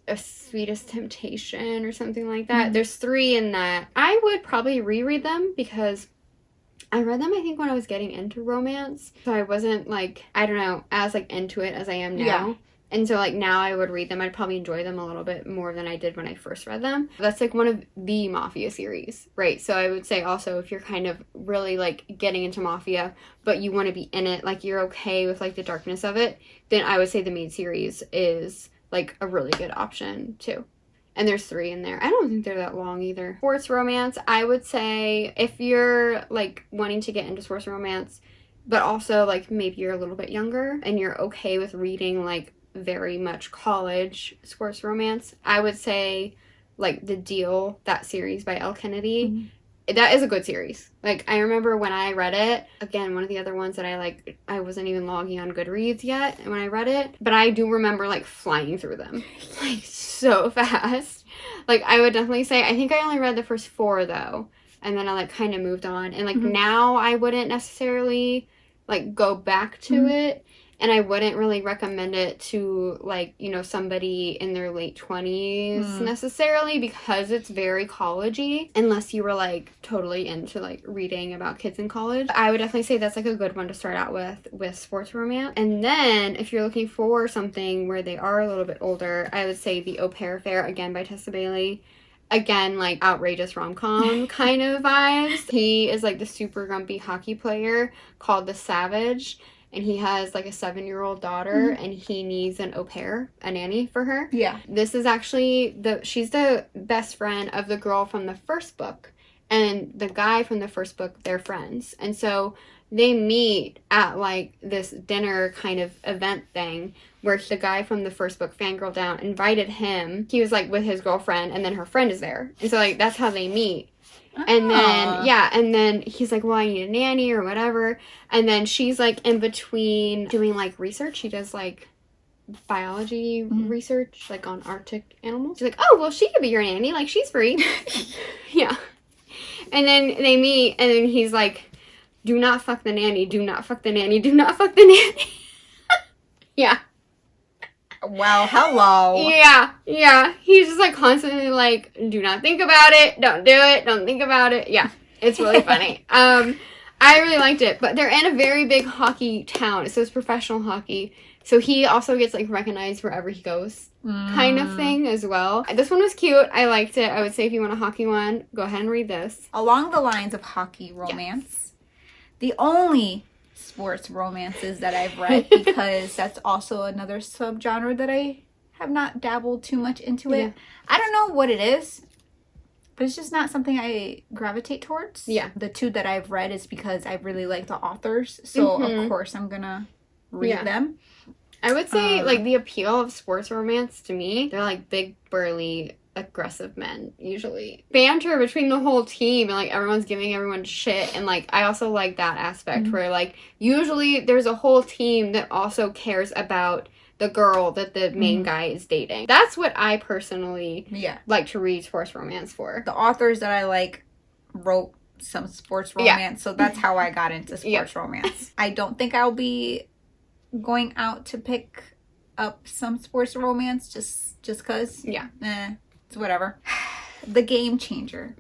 A Sweetest Temptation or something like that. There's 3 in that. I would probably reread them because I read them, I think, when I was getting into romance. So I wasn't, like, I don't know, as, like, into it as I am now. Yeah. And so, like, now I would read them. I'd probably enjoy them a little bit more than I did when I first read them. That's, like, one of the Mafia series, right? So I would say also if you're kind of really, like, getting into Mafia, but you want to be in it, like, you're okay with, like, the darkness of it, then I would say the Maid series is, like, a really good option, too. And there's 3 in there. I don't think they're that long either. Sports romance, I would say if you're like wanting to get into sports romance, but also like maybe you're a little bit younger and you're okay with reading like very much college sports romance, I would say like The Deal, that series by Elle Kennedy. That is a good series. Like, I remember when I read it, again, one of the other ones that I wasn't even logging on Goodreads yet when I read it, but I do remember, like, flying through them, like, so fast. Like, I would definitely say, I think I only read the first 4, though, and then I, like, kind of moved on, and, like, now I wouldn't necessarily like go back to it. And I wouldn't really recommend it to, like, you know, somebody in their late 20s necessarily, because it's very college-y, unless you were, like, totally into, like, reading about kids in college. I would definitely say that's, like, a good one to start out with sports romance. And then, if you're looking for something where they are a little bit older, I would say The Au Pair Affair, again, by Tessa Bailey. Again, like, outrageous rom-com kind of vibes. He is, like, the super grumpy hockey player called the Savage. And he has, like, a 7-year-old daughter, and he needs an au pair, a nanny for her. Yeah. This is actually, she's the best friend of the girl from the first book. And the guy from the first book, they're friends. And so they meet at, like, this dinner kind of event thing where the guy from the first book, Fangirl Down, invited him. He was, like, with his girlfriend, and then her friend is there. And so, like, that's how they meet. And then, and then he's like, well, I need a nanny or whatever. And then she's, like, in between doing, like, research. She does, like, biology research, like, on Arctic animals. She's like, oh, well, she could be your nanny. Like, she's free. Yeah. And then they meet, and then he's like, do not fuck the nanny. Do not fuck the nanny. Do not fuck the nanny. Yeah. Wow, hello. Yeah. He's just, like, constantly, like, do not think about it. Don't do it. Don't think about it. Yeah. It's really funny. I really liked it. But they're in a very big hockey town. So it's professional hockey. So he also gets, like, recognized wherever he goes. Kind of thing as well. This one was cute. I liked it. I would say if you want a hockey one, go ahead and read this. Along the lines of hockey romance, the only sports romances that I've read, because that's also another subgenre that I have not dabbled too much into it. I don't know what it is, but it's just not something I gravitate towards. Yeah. The two that I've read is because I really like the authors, so of course I'm gonna read them. I would say, like, the appeal of sports romance to me, they're, like, big, burly, aggressive men, usually. Banter between the whole team, and, like, everyone's giving everyone shit, and, like, I also like that aspect where, like, usually there's a whole team that also cares about the girl that the main guy is dating. That's what I personally like to read sports romance for. The authors that I like wrote some sports romance, so that's how I got into sports romance. I don't think I'll be going out to pick up some sports romance just because. It's whatever. The Game Changer.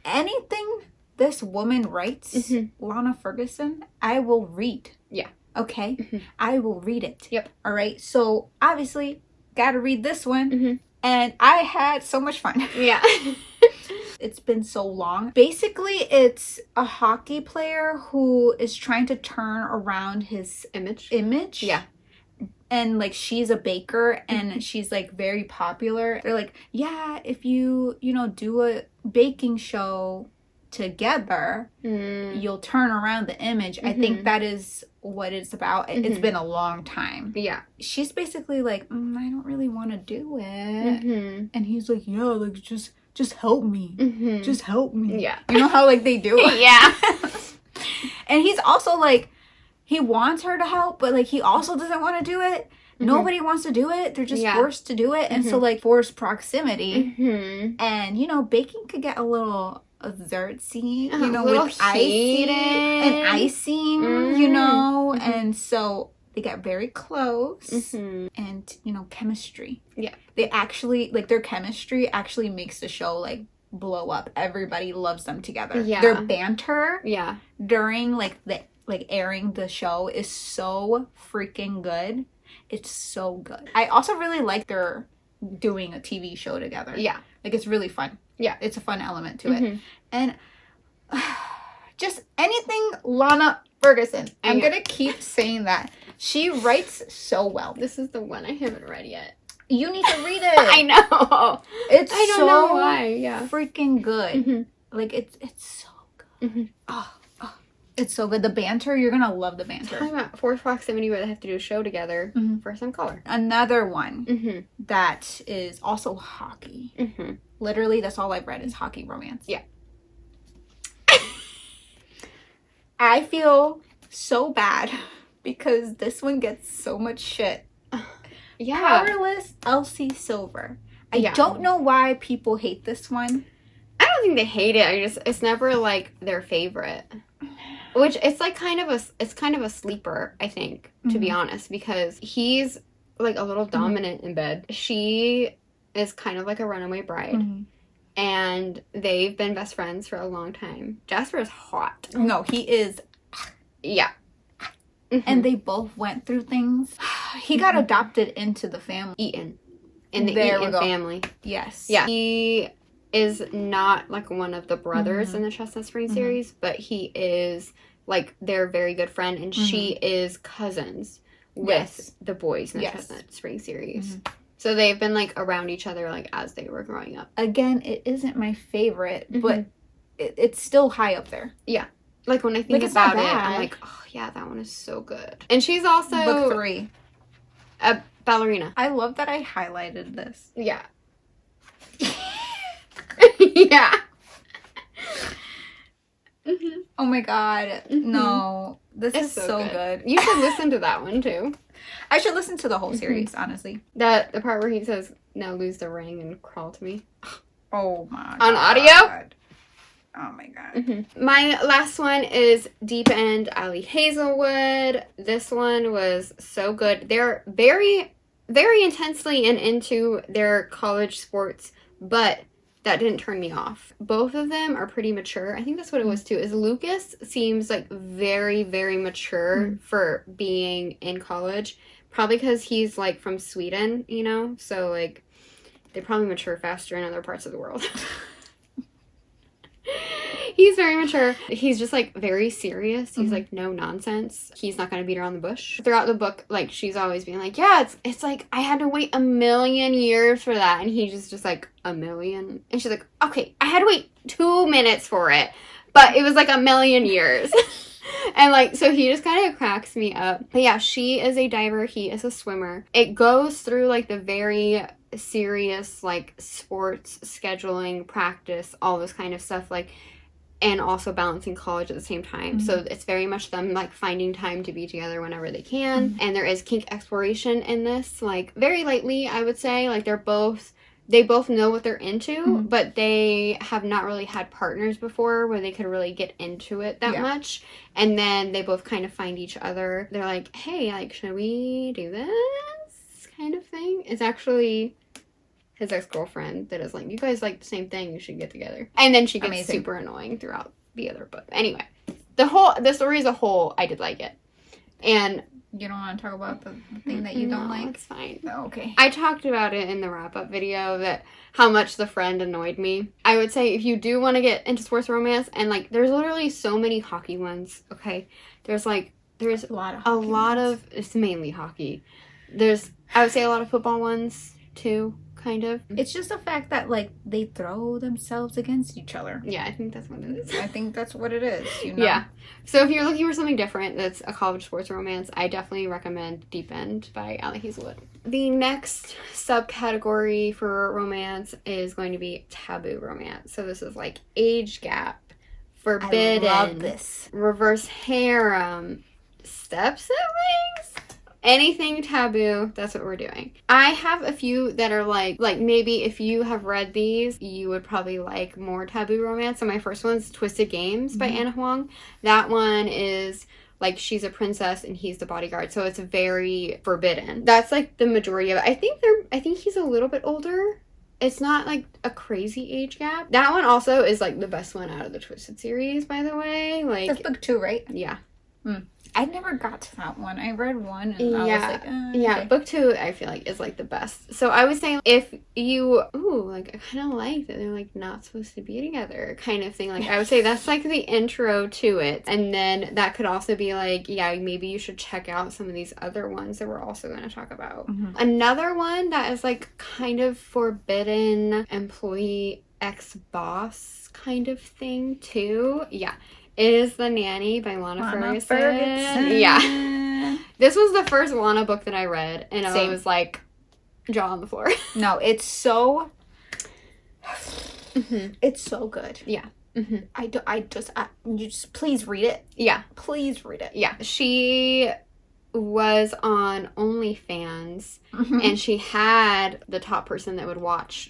Anything this woman writes, Lana Ferguson, I will read. Okay? I will read it. All right? So obviously gotta read this one, and I had so much fun. It's been so long. Basically, it's a hockey player who is trying to turn around his image. And, like, she's a baker, and she's, like, very popular. They're like, yeah, if you know, do a baking show together, you'll turn around the image. I think that is what it's about. It's been a long time. She's basically like, I don't really want to do it. And he's like, yeah, like, just help me. Just help me. You know how, like, they do it? And he's also, like, he wants her to help, but, like, he also doesn't want to do it. Nobody wants to do it. They're just forced to do it. And so, like, forced proximity. And, you know, baking could get a little azertsy, you know, with icing and icing, you know. And so they get very close. And, you know, chemistry. They actually, like, their chemistry actually makes the show, like, blow up. Everybody loves them together. Their banter during, like, airing the show is so freaking good. It's so good. I also really like they're doing a TV show together. Like, it's really fun. It's a fun element to it. And just anything Lana Ferguson. I'm gonna keep saying that. She writes so well. This is the one I haven't read yet. You need to read it. I know. I don't know why. Freaking good. Like, it's so good. It's so good. The banter, you're gonna love the banter. Talking about forced proximity where they have to do a show together for some color. Another one that is also hockey. Literally, that's all I've read is hockey romance. I feel so bad because this one gets so much shit. Powerless Elsie Silver. I don't know why people hate this one. I don't think they hate it. It's never, like, their favorite. Which it's like kind of a sleeper, I think, to be honest, because he's like a little dominant in bed. She is kind of like a runaway bride. And they've been best friends for a long time. Jasper is hot. No, he is. Yeah. And they both went through things. He got adopted into the family. Eaton. In the Eaton family. Yes. Yeah. He is not like one of the brothers in the Chestnut Spring series, but he is like their very good friend, and she is cousins with the boys in the Chestnut Spring series. So they've been like around each other like as they were growing up. Again, it isn't my favorite, but it's still high up there. Yeah. Like when I think about it, I'm like, oh yeah, that one is so good. And she's also book 3. A ballerina. I love that I highlighted this. Yeah. Yeah. Oh my god. No. This is so good. You should listen to that one too. I should listen to the whole series, honestly. The part where he says, now lose the ring and crawl to me. Oh my god. On audio? Oh my god. My last one is Deep End, Ali Hazelwood. This one was so good. They're very, very intensely into their college sports, but that didn't turn me off. Both of them are pretty mature. I think that's what it was too, is Lucas seems like very, very mature for being in college. Probably because he's like from Sweden, you know? So like they probably mature faster in other parts of the world. He's very mature. He's just like very serious. He's like no nonsense. He's not gonna beat around the bush. Throughout the book, like she's always being like, yeah, it's like I had to wait 1,000,000 years for that, and he's just like 1,000,000, and she's like, okay, I had to wait 2 minutes for it, but it was like 1,000,000 years. And like, so he just kind of cracks me up. But yeah, she is a diver, he is a swimmer. It goes through like the very serious like sports scheduling, practice, all this kind of stuff, like, and also balancing college at the same time. So it's very much them like finding time to be together whenever they can. And there is kink exploration in this, like very lightly, I would say. Like they both know what they're into, but they have not really had partners before where they could really get into it that much. And then they both kind of find each other. They're like, hey, like, should we do this kind of thing? It's actually his ex-girlfriend that is like, you guys like the same thing, you should get together. And then she gets super annoying throughout the other book. Anyway, the story as a whole, I did like it. And you don't want to talk about the thing that you don't like? It's fine. Oh, okay. I talked about it in the wrap-up video, that how much the friend annoyed me. I would say if you do want to get into sports romance, and like there's literally so many hockey ones, okay? There's a lot of it's mainly hockey. I would say a lot of football ones too. Kind of. It's just the fact that like they throw themselves against each other. Yeah, I think that's what it is. I think that's what it is, you know? Yeah. So if you're looking for something different that's a college sports romance, I definitely recommend Deep End by Ali Hazelwood. The next subcategory for romance is going to be taboo romance. So this is like age gap, forbidden, I love this. Reverse harem, step siblings. Anything taboo, that's what we're doing. I have a few that are like maybe if you have read these, you would probably like more taboo romance. So my first one's Twisted Games by Anna Huang. That one is like she's a princess and he's the bodyguard, so it's very forbidden. That's like the majority of it. I think he's a little bit older. It's not like a crazy age gap. That one also is like the best one out of the Twisted series, by the way. Like that's book 2, right? Yeah. I never got to that one. I read one and I was like, yeah, book 2 I feel like is like the best. So I would say if you, like I kind of like that they're like not supposed to be together kind of thing. Like I would say that's like the intro to it. And then that could also be like, yeah, maybe you should check out some of these other ones that we're also going to talk about. Another one that is like kind of forbidden, employee ex-boss kind of thing too. Yeah. Is The Nanny by Lana Ferguson. Yeah. This was the first Lana book that I read, and I was like, jaw on the floor. No, it's so... It's so good. Yeah. You just please read it. Yeah. Please read it. Yeah. She was on OnlyFans, and she had the top person that would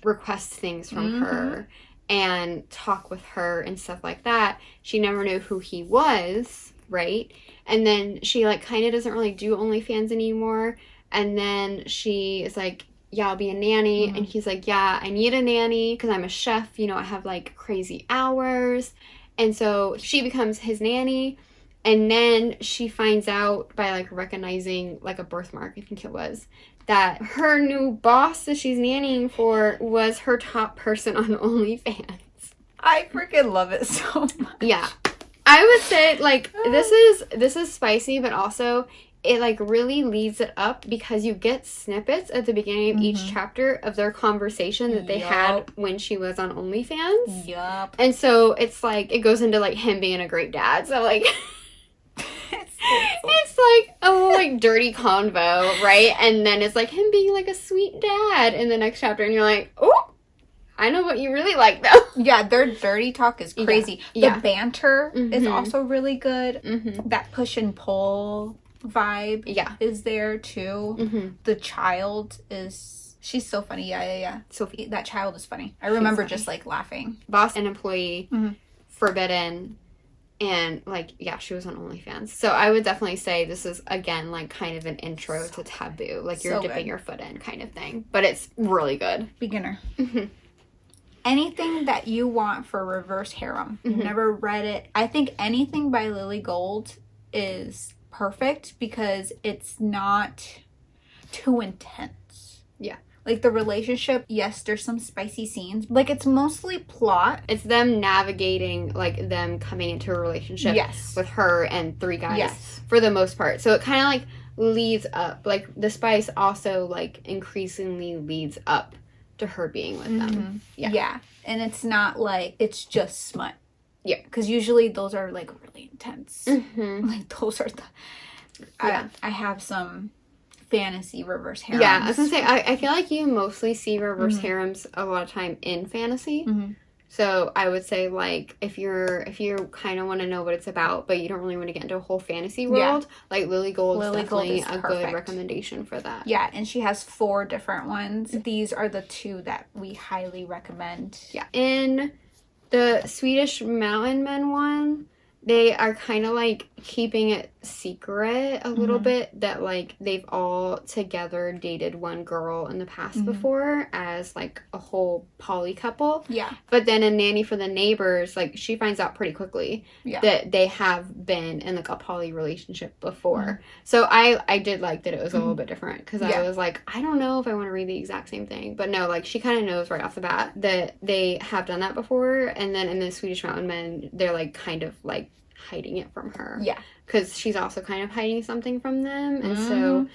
request things from her. and talk with her and stuff like that. She never knew who he was, right? And then she, like, kind of doesn't really do OnlyFans anymore. And then she is like, yeah, I'll be a nanny. And he's like, yeah, I need a nanny because I'm a chef. You know, I have, like, crazy hours. And so she becomes his nanny. And then she finds out by, like, recognizing, like, a birthmark, I think it was, that her new boss that she's nannying for was her top person on OnlyFans. I freaking love it so much. Yeah. I would say, like, this is spicy, but also it, like, really leads it up because you get snippets at the beginning of each chapter of their conversation that they had when she was on OnlyFans. Yup. And so it's, like, it goes into, like, him being a great dad. So, like, it's, like, a little, like, dirty convo, right? And then it's, like, him being, like, a sweet dad in the next chapter. And you're like, oh, I know what you really like, though. Yeah, their dirty talk is crazy. Yeah. The banter is also really good. That push and pull vibe is there, too. The child is... She's so funny. Yeah. Sophie. That child is funny. I remember just, like, laughing. Boss and employee, forbidden, and, like, yeah, she was on OnlyFans. So I would definitely say this is, again, like, kind of an intro to Taboo. Like, you're dipping your foot in kind of thing. But it's really good. Beginner. Anything that you want for reverse harem. Never read it. I think anything by Lily Gold is perfect because it's not too intense. Yeah. Like, the relationship, yes, there's some spicy scenes. Like, it's mostly plot. It's them navigating, like, them coming into a relationship with her and three guys for the most part. So it kind of, like, leads up. Like, the spice also, like, increasingly leads up to her being with them. Yeah. And it's not, like, it's just smut. Yeah. Because usually those are, like, really intense. Like, those are the... I have some... fantasy reverse harems. Yeah, I was gonna say, I feel like you mostly see reverse harems a lot of time in fantasy. So I would say, like, if you kind of want to know what it's about, but you don't really want to get into a whole fantasy world, like, Lily Gold is definitely a good recommendation for that. Yeah, and she has 4 different ones. These are the 2 that we highly recommend. Yeah. In the Swedish Mountain Men one, they are kind of, like, keeping it secret a little bit that, like, they've all together dated one girl in the past before as, like, a whole poly couple. Yeah. But then in Nanny for the Neighbors, like, she finds out pretty quickly that they have been in, like, a poly relationship before. So I did like that it was a little bit different because I was like, I don't know if I want to read the exact same thing. But no, like, she kind of knows right off the bat that they have done that before. And then in the Swedish Mountain Men, they're, like, kind of, like, hiding it from her. Yeah. Because she's also kind of hiding something from them. And so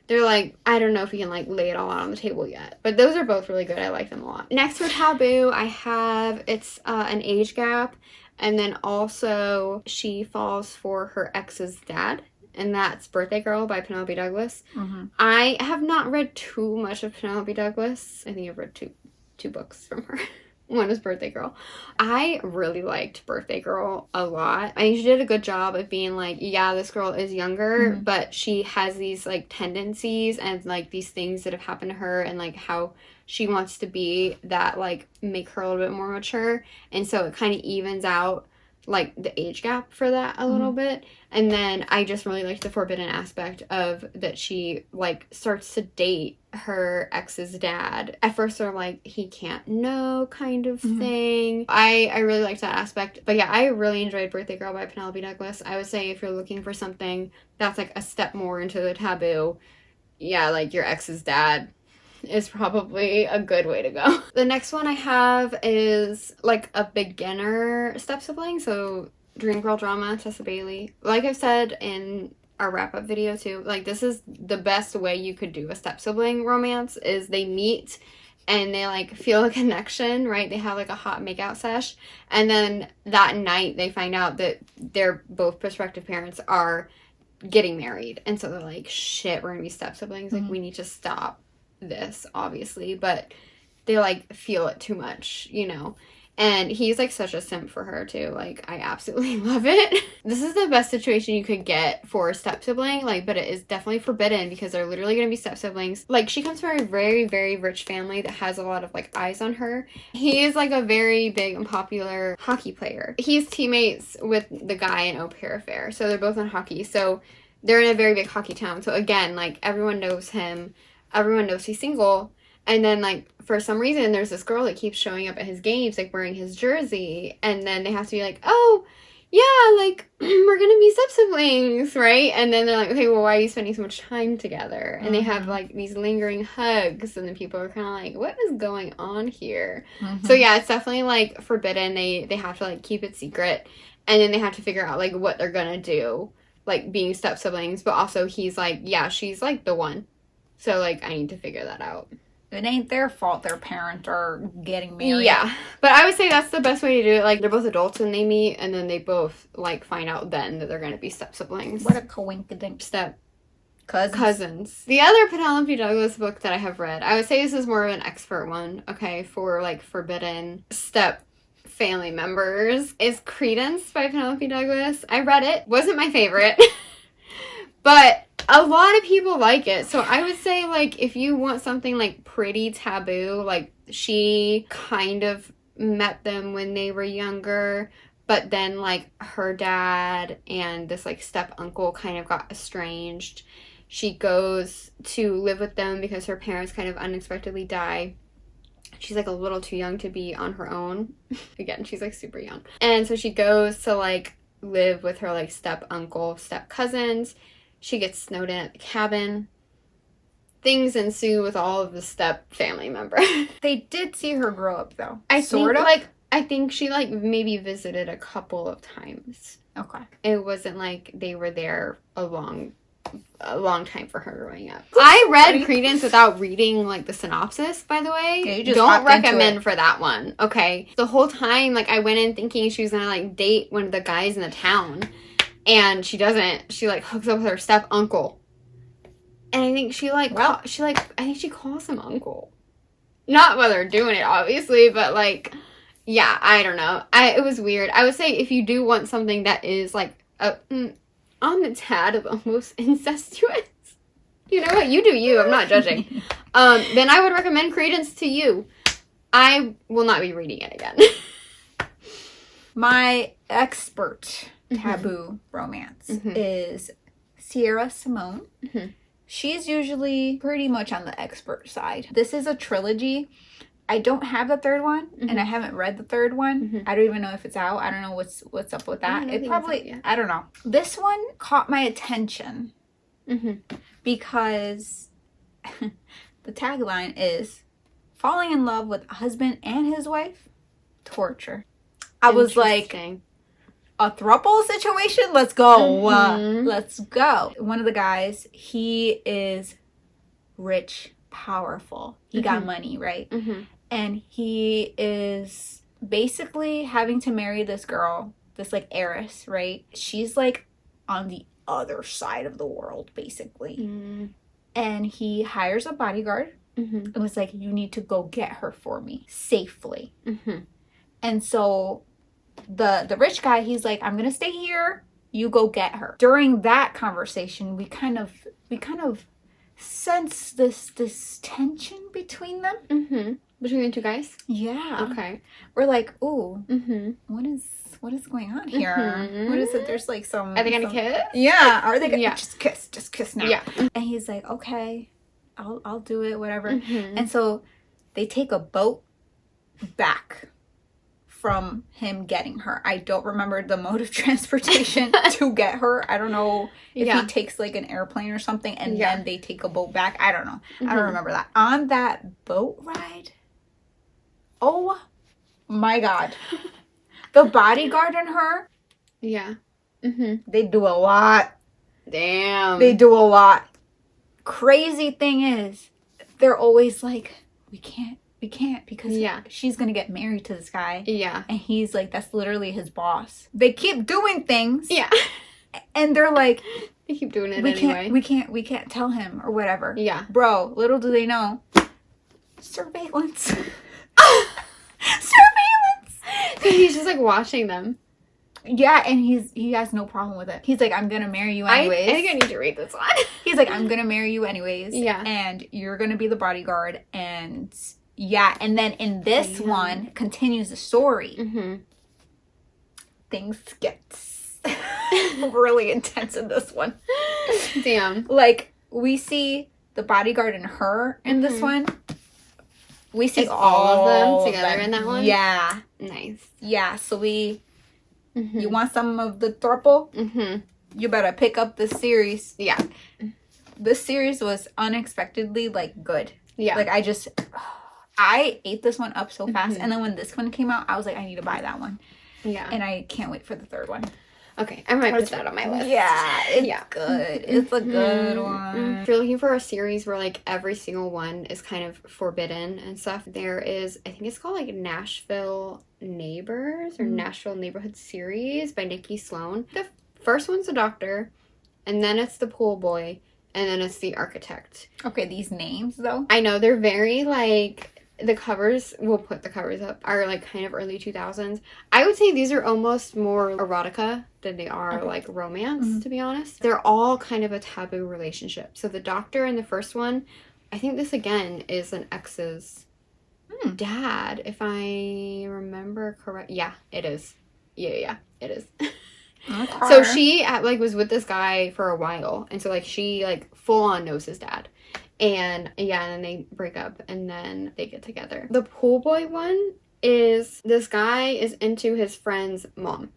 they're like, I don't know if we can, like, lay it all out on the table yet. But those are both really good. I like them a lot. Next for Taboo, I have, it's an age gap. And then also she falls for her ex's dad. And that's Birthday Girl by Penelope Douglas. I have not read too much of Penelope Douglas. I think I've read two books from her. One is Birthday Girl. I really liked Birthday Girl a lot. I think she did a good job of being like, yeah, this girl is younger, but she has these, like, tendencies and, like, these things that have happened to her and, like, how she wants to be that, like, make her a little bit more mature. And so it kind of evens out, like, the age gap for that a little bit. And then I just really liked the forbidden aspect of that she, like, starts to date her ex's dad. At first they're like, he can't know kind of thing. I really liked that aspect. But yeah, I really enjoyed Birthday Girl by Penelope Douglas. I would say if you're looking for something that's, like, a step more into the taboo, yeah, like, your ex's dad is probably a good way to go. The next one I have is, like, a beginner step sibling. So Dream Girl Drama, Tessa Bailey. Like I've said in our wrap-up video too, like, this is the best way you could do a step sibling romance is they meet and they, like, feel a connection, right? They have, like, a hot makeout sesh. And then that night they find out that their both prospective parents are getting married. And so they're like, shit, we're gonna be step siblings. Like, we need to stop this, obviously. But they, like, feel it too much, you know? And he's, like, such a simp for her, too. Like, I absolutely love it. This is the best situation you could get for a step-sibling, like, but it is definitely forbidden because they're literally going to be step-siblings. Like, she comes from a very, very rich family that has a lot of, like, eyes on her. He is, like, a very big and popular hockey player. He's teammates with the guy in Au Pair Affair, so they're both in hockey. So they're in a very big hockey town. So, again, like, everyone knows him. Everyone knows he's single. And then, like, for some reason, there's this girl that keeps showing up at his games, like, wearing his jersey. And then they have to be like, oh, yeah, like, we're going to be step-siblings, right? And then they're like, okay, well, why are you spending so much time together? And they have, like, these lingering hugs. And then people are kind of like, what is going on here? So, yeah, it's definitely, like, forbidden. They have to, like, keep it secret. And then they have to figure out, like, what they're going to do, like, being step-siblings. But also, he's like, yeah, she's, like, the one. So, like, I need to figure that out. It ain't their fault their parents are getting married. Yeah. But I would say that's the best way to do it. Like, they're both adults when they meet, and then they both, like, find out then that they're going to be step-siblings. What a coincidence. Cousins. The other Penelope Douglas book that I have read, I would say this is more of an expert one, okay, for, like, forbidden step family members, is Credence by Penelope Douglas. I read it. Wasn't my favorite. But a lot of people like it. So I would say, like, if you want something, like, pretty taboo, like, she kind of met them when they were younger, but then, like, her dad and this, like, step-uncle kind of got estranged. She goes to live with them because her parents kind of unexpectedly die. She's, like, a little too young to be on her own. Again, she's, like, super young. And so she goes to, like, live with her, like, step-uncle, step-cousins. She gets snowed in at the cabin. Things ensue with all of the step family members. They did see her grow up, though. I think she, like, maybe visited a couple of times. Okay. It wasn't like they were there a long time for her growing up. I read Credence without reading, like, the synopsis, by the way. Yeah, you just don't recommend for that one, okay? The whole time, like, I went in thinking she was gonna, like, date one of the guys in the town. And she doesn't. She, like, hooks up with her step-uncle. And I think she, like, I think she calls him uncle. Not while they're doing it, obviously, but, like, yeah, I don't know. It was weird. I would say if you do want something that is, like, on the tad of almost incestuous, you know what? You do you. I'm not judging. Then I would recommend Credence to you. I will not be reading it again. My expert taboo romance is Sierra Simone. She's usually pretty much on the expert side. This is a trilogy. I don't have the third one, and I haven't read the third one. I don't even know if it's out. I don't know what's up with that. It probably, I don't know. This one caught my attention because the tagline is falling in love with a husband and his wife, torture. I was like, a throuple situation? Let's go. Let's go. One of the guys, he is rich, powerful. He got money, right? And he is basically having to marry this girl, this, like, heiress, right? She's, like, on the other side of the world, basically. And he hires a bodyguard and was like, you need to go get her for me safely. And so the rich guy, he's like, I'm gonna stay here, you go get her. During that conversation, we kind of sense this tension between them. Between the two guys? Yeah. Okay. We're like, ooh, what is going on here? What is it? There's, like, some... Are they gonna kiss? Yeah. Are they gonna... Just kiss now. Yeah. And he's like, okay, I'll do it, whatever. And so they take a boat back from him getting her. I don't remember the mode of transportation to get her. I don't know if he takes, like, an airplane or something, and then they take a boat back. I don't know. I don't remember that. On that boat ride, oh my God. The bodyguard and her. Yeah. They do a lot. Damn. They do a lot. Crazy thing is, they're always like, we can't because she's gonna get married to this guy. Yeah. And he's like, that's literally his boss. They keep doing things. Yeah. And they're like, they keep doing it anyway. We can't tell him or whatever. Yeah. Bro, little do they know. Surveillance. Surveillance. He's just like watching them. Yeah, and he has no problem with it. He's like, I'm gonna marry you anyways. I think I need to read this one. He's like, I'm gonna marry you anyways. Yeah. And you're gonna be the bodyguard. And yeah, and then in this one, continues the story. Mm-hmm. Things get really intense in this one. Damn. Like, we see the bodyguard and her in this one. We see all of them together in that one? Yeah. Nice. Yeah, so you want some of the throuple? Mm-hmm. You better pick up this series. Yeah. This series was unexpectedly, like, good. Yeah. Like, I ate this one up so fast. And then when this one came out, I was like, I need to buy that one. Yeah. And I can't wait for the third one. Okay, I might put that on my list. Yeah, it's good. It's a good one. If you're looking for a series where, like, every single one is kind of forbidden and stuff, there is, I think it's called, like, Nashville Neighbors or Nashville Neighborhood Series by Nikki Sloan. The first one's the doctor, and then it's the pool boy, and then it's the architect. Okay, these names, though. I know, they're very, like... The covers, we'll put the covers up, are like kind of early 2000s. I would say these are almost more erotica than they are like romance, to be honest. They're all kind of a taboo relationship. So the doctor in the first one, I think this again is an ex's dad, if I remember correct. Yeah, it is. Yeah, it is. Okay. So she like was with this guy for a while, and so like she like full on knows his dad. And yeah, and then they break up and then they get together. The pool boy one is this guy is into his friend's mom.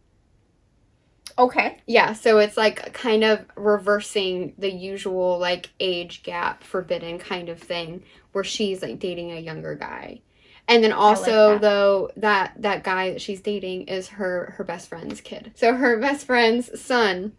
Okay. Yeah, so it's like kind of reversing the usual like age gap forbidden kind of thing where she's like dating a younger guy. And then also like that. though that guy that she's dating is her best friend's kid. So her best friend's son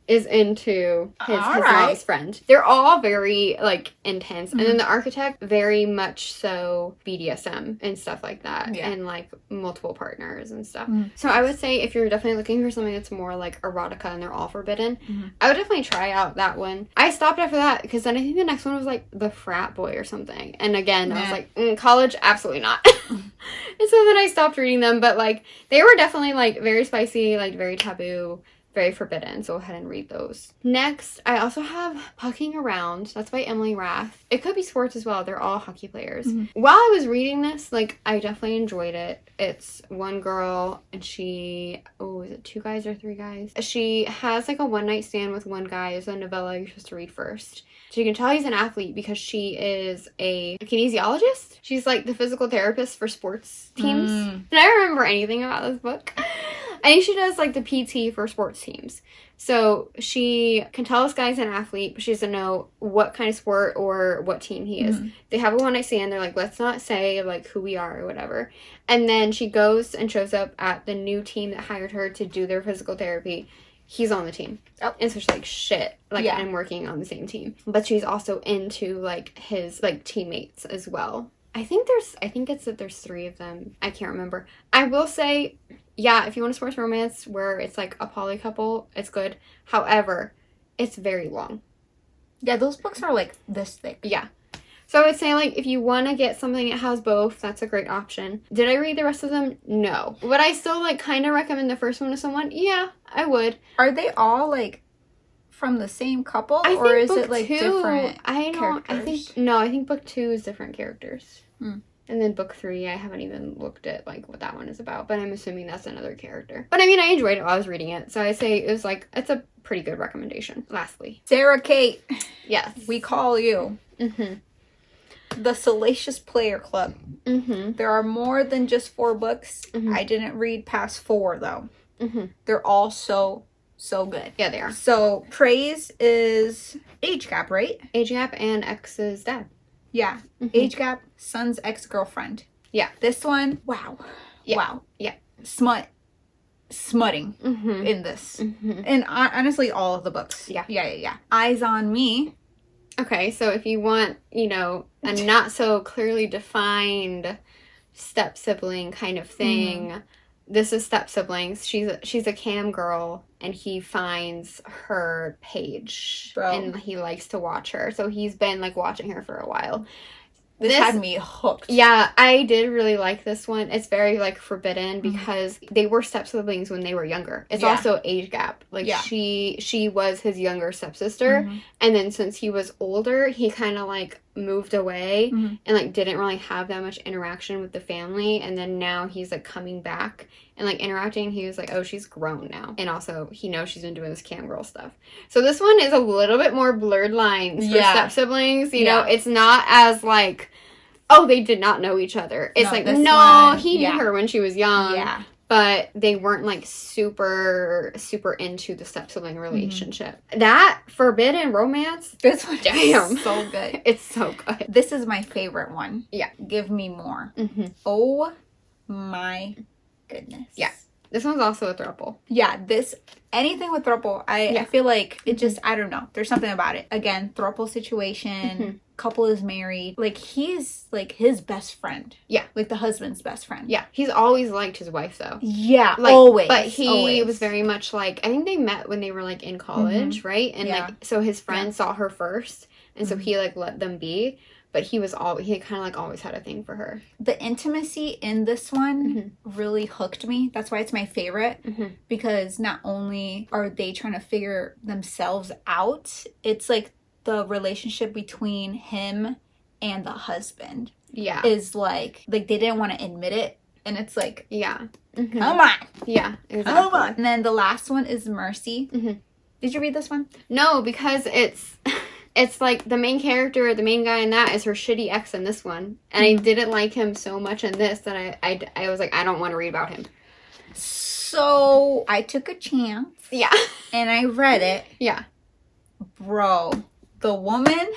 is into his mom's friend. They're all very, like, intense. And then the architect, very much so BDSM and stuff like that. Yeah. And, like, multiple partners and stuff. So I would say if you're definitely looking for something that's more, like, erotica and they're all forbidden, I would definitely try out that one. I stopped after that because then I think the next one was, like, The Frat Boy or something. And again, I was like, college? Absolutely not. And so then I stopped reading them. But, like, they were definitely, like, very spicy, like, very taboo. Very forbidden, so go ahead and read those. Next, I also have Pucking Around. That's by Emily Rath. It could be sports as well. They're all hockey players. While I was reading this, like, I definitely enjoyed it. It's one girl, and she... Oh, is it 2 guys or 3 guys? She has, like, a one-night stand with one guy. It's a novella you're supposed to read first. So you can tell he's an athlete because she is a kinesiologist. She's, like, the physical therapist for sports teams. Did I remember anything about this book? I think she does, like, the PT for sports teams. So she can tell this guy's an athlete, but she doesn't know what kind of sport or what team he is. They have a one-night stand. They're like, let's not say, like, who we are or whatever. And then she goes and shows up at the new team that hired her to do their physical therapy. He's on the team. Oh. And so she's like, shit. Like, I'm working on the same team. But she's also into, like, his, like, teammates as well. I think it's that there's 3 of them. I can't remember. I will say... Yeah, if you want a sports romance where it's like a poly couple, it's good. However, it's very long. Yeah, those books are like this thick. Yeah. So I would say, like, if you want to get something that has both, that's a great option. Did I read the rest of them? No. Would I still, like, kind of recommend the first one to someone? Yeah, I would. Are they all, like, from the same couple? Or is it, like, different characters? I think book 2 is different characters. And then book 3, I haven't even looked at, like, what that one is about. But I'm assuming that's another character. But, I mean, I enjoyed it while I was reading it. So I say it was, like, it's a pretty good recommendation. Lastly. Sarah Kate. Yes. We call you. The Salacious Player Club. There are more than just 4 books. I didn't read past 4, though. They're all so good. Yeah, they are. So, praise is age gap, right? Age gap and ex's dad. Yeah. Age gap, son's ex-girlfriend. Yeah. This one, wow. Yeah. Wow. Yeah. Smutting in this. And honestly, all of the books. Yeah. Eyes on Me. Okay, so if you want, you know, a not so clearly defined step sibling kind of thing, this is step siblings. She's a cam girl, and he finds her page, and he likes to watch her. So he's been, like, watching her for a while. This had me hooked. Yeah, I did really like this one. It's very, like, forbidden because they were step-siblings when they were younger. It's also age gap. Like, she was his younger stepsister, and then since he was older, he kind of, like, moved away and, like, didn't really have that much interaction with the family, and then now he's, like, coming back and, like, interacting. He was like, oh, she's grown now. And also, he knows she's been doing this cam girl stuff. So this one is a little bit more blurred lines for step-siblings. You know, it's not as, like, oh, they did not know each other. It's like, no, he knew her when she was young. Yeah. But they weren't, like, super, super into the step-sibling relationship. That forbidden romance. This one is so good. It's so good. This is my favorite one. Yeah. Give me more. Oh, my goodness. Yeah. This one's also a throuple. Yeah, anything with throuple, I feel like it just, I don't know. There's something about it. Again, throuple situation, couple is married. Like, he's, like, his best friend. Yeah. Like, the husband's best friend. Yeah. He's always liked his wife, though. Yeah, like, always. But he was very much, like, I think they met when they were, like, in college, right? And, like, so his friend saw her first, and so he, like, let them be. But he kind of, like, always had a thing for her. The intimacy in this one really hooked me. That's why it's my favorite. Because not only are they trying to figure themselves out, it's, like, the relationship between him and the husband. Yeah. Is, like they didn't want to admit it. And it's, like... Yeah. Come on! Yeah, exactly. Come on! And then the last one is Mercy. Did you read this one? No, because it's... It's like the main character, the main guy in that is her shitty ex in this one. And I didn't like him so much in this that I was like, I don't want to read about him. So I took a chance. Yeah. And I read it. Yeah. Bro, the woman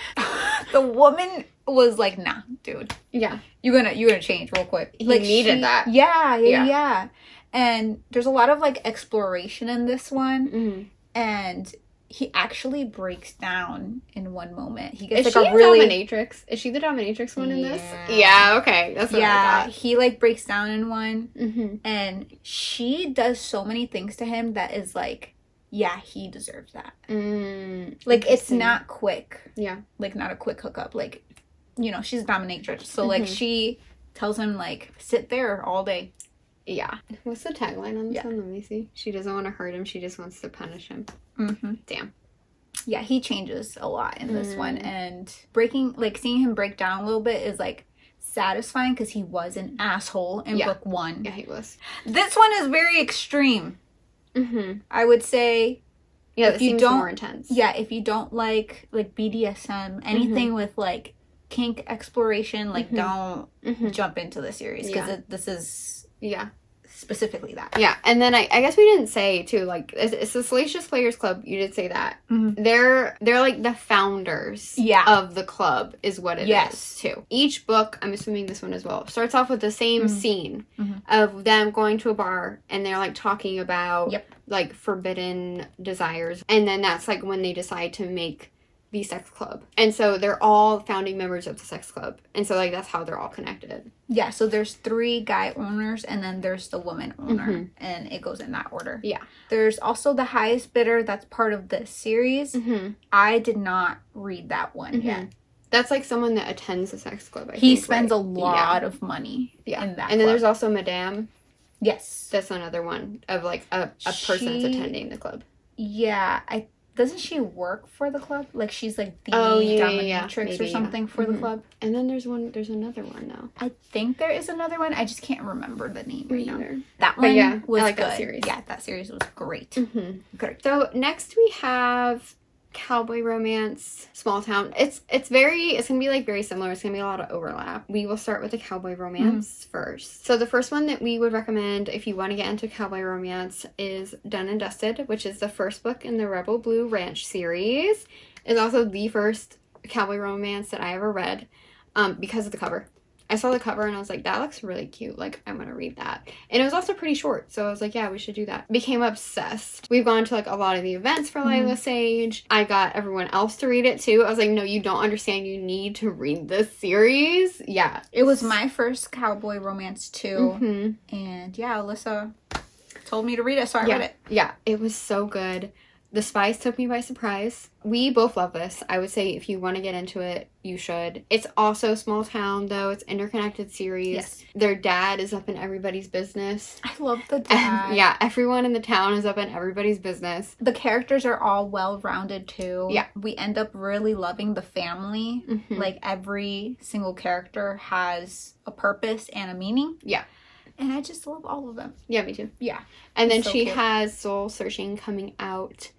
was like, nah, dude. Yeah. You're gonna change real quick. He like, needed that. Yeah. And there's a lot of like exploration in this one. And he actually breaks down in one moment. He gets like a really dominatrix. Is she the dominatrix one in this? Yeah, okay. That's what I thought. He like breaks down in one and she does so many things to him that is like, yeah, he deserves that. Like it's not quick. Yeah. Like not a quick hookup. Like, you know, she's a dominatrix. So like she tells him like sit there all day. Yeah. What's the tagline on this one? Let me see. She doesn't want to hurt him. She just wants to punish him. Damn. Yeah, he changes a lot in this one. And seeing him break down a little bit is, like, satisfying because he was an asshole in book 1. Yeah, he was. This one is very extreme. I would say... Yeah, it seems more intense. Yeah, if you don't like BDSM, anything with, like, kink exploration, like, don't jump into the series because this is... Yeah. Specifically that. Yeah. And then I guess we didn't say, too, like, it's the Salacious Players Club. You did say that. They're like the founders of the club is what it is, too. Each book, I'm assuming this one as well, starts off with the same scene of them going to a bar and they're, like, talking about, like, forbidden desires. And then that's, like, when they decide to make the sex club. And so they're all founding members of the sex club. And so, like, that's how they're all connected. Yeah, so there's 3 guy owners and then there's the woman owner. And it goes in that order. Yeah. There's also the highest bidder that's part of this series. I did not read that one yet. That's like someone that attends the sex club, I think. He spends a lot of money in that And then club. there's also Madame. Yes. That's another one of, like, a person that's attending the club. Yeah, doesn't she work for the club? Like, she's, like, the dominatrix maybe, or something for the club? And then there's another one, though. I think there is another one. I just can't remember the name right now. That one was good. That series. Yeah, that series was great. Great. So, next we have Cowboy Romance, Small Town. It's gonna be, like, very similar. It's gonna be a lot of overlap. We will start with the Cowboy Romance first. So the first one that we would recommend if you want to get into Cowboy Romance is Done and Dusted, which is the first book in the Rebel Blue Ranch series. It's also the first Cowboy Romance that I ever read because of the cover. I saw the cover and I was like, that looks really cute. Like, I want to read that. And it was also pretty short. So I was like, yeah, we should do that. Became obsessed. We've gone to, like, a lot of the events for Lila Sage. I got everyone else to read it, too. I was like, no, you don't understand. You need to read this series. Yeah. It was my first Cowboy Romance, too. And, yeah, Alyssa told me to read it, so I read it. Yeah, it was so good. The Spies took me by surprise. We both love this. I would say if you want to get into it, you should. It's also small town, though. It's interconnected series. Yes. Their dad is up in everybody's business. I love the dad. Yeah, everyone in the town is up in everybody's business. The characters are all well-rounded, too. Yeah. We end up really loving the family. Mm-hmm. Like, every single character has a purpose and a meaning. Yeah. And I just love all of them. Yeah, me too. Yeah. And then So she cute. has Soul Searching coming out.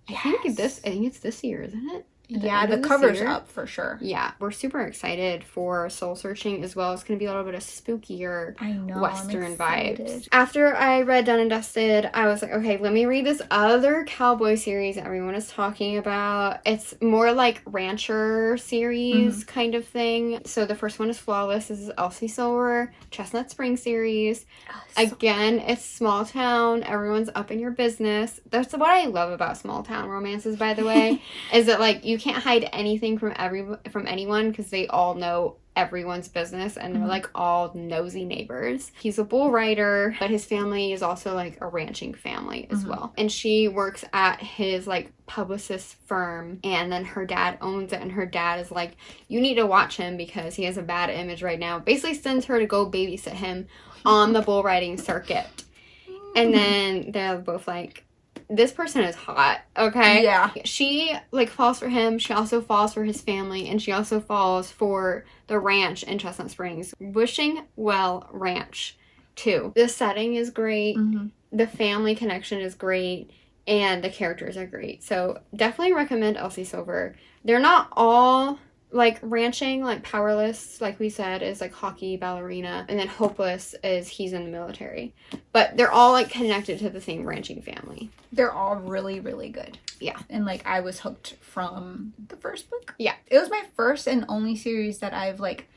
I think it's this year, isn't it? At Yeah, end the of this cover's year? up for sure. Yeah, we're super excited for Soul Searching as well. It's going to be a little bit of spookier I know. Western vibes. excited. After I read Done and Dusted, I was like, okay, let me read this other cowboy series everyone is talking about. It's more like rancher series kind of thing. So the first one is Flawless. This is Elsie Silver, Chestnut Spring series. Again, it's small town. Everyone's up in your business. That's what I love about small town romances, by the way, is that like you can't hide anything from anyone because they all know everyone's business and they're like all nosy neighbors. He's a bull rider, but his family is also like a ranching family as well. And she works at his like publicist firm, and then her dad owns it, and her dad is like, you need to watch him because he has a bad image right now. Basically sends her to go babysit him on the bull riding circuit. And then they're both like, this person is hot, okay? Yeah. She, like, falls for him. She also falls for his family. And she also falls for the ranch in Chestnut Springs. Wishing Well Ranch, too. The setting is great. The family connection is great. And the characters are great. So, definitely recommend Elsie Silver. They're not all like ranching, like Powerless, like we said, is like hockey, ballerina, and then Hopeless is he's in the military. But they're all like connected to the same ranching family. They're all really, really good. Yeah. And like I was hooked from the first book. Yeah. It was my first and only series that I've like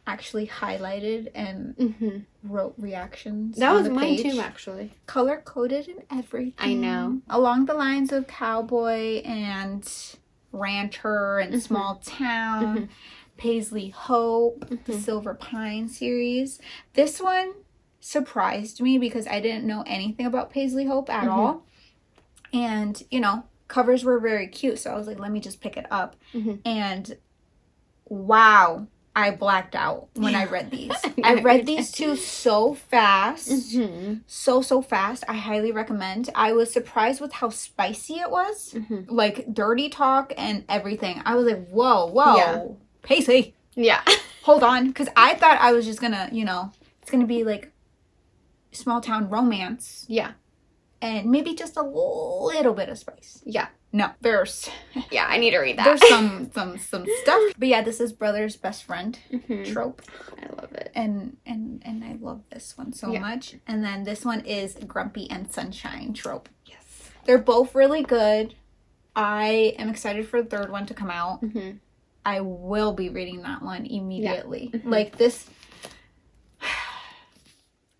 actually highlighted and wrote reactions. That on was the mine page. too, actually. Color coded and everything. I know. Along the lines of Cowboy and Rancher and Small Town, Paisley Hope, the Silver Pine series. This one surprised me because I didn't know anything about Paisley Hope at all. And, you know, covers were very cute. So I was like, let me just pick it up. And wow, I blacked out when I read these. I read these two so fast. So fast. I highly recommend. I was surprised with how spicy it was. Like dirty talk and everything. I was like, whoa. Yeah. Pacey. Yeah. Hold on. Because I thought I was just gonna, you know, it's gonna be like small town romance. Yeah. And maybe just a little bit of spice. Yeah. No, there's Yeah, I need to read that. there's some stuff. But yeah, this is brother's best friend trope. I love it. And I love this one so much. And then this one is Grumpy and Sunshine trope. Yes. They're both really good. I am excited for the third one to come out. I will be reading that one immediately. Like this,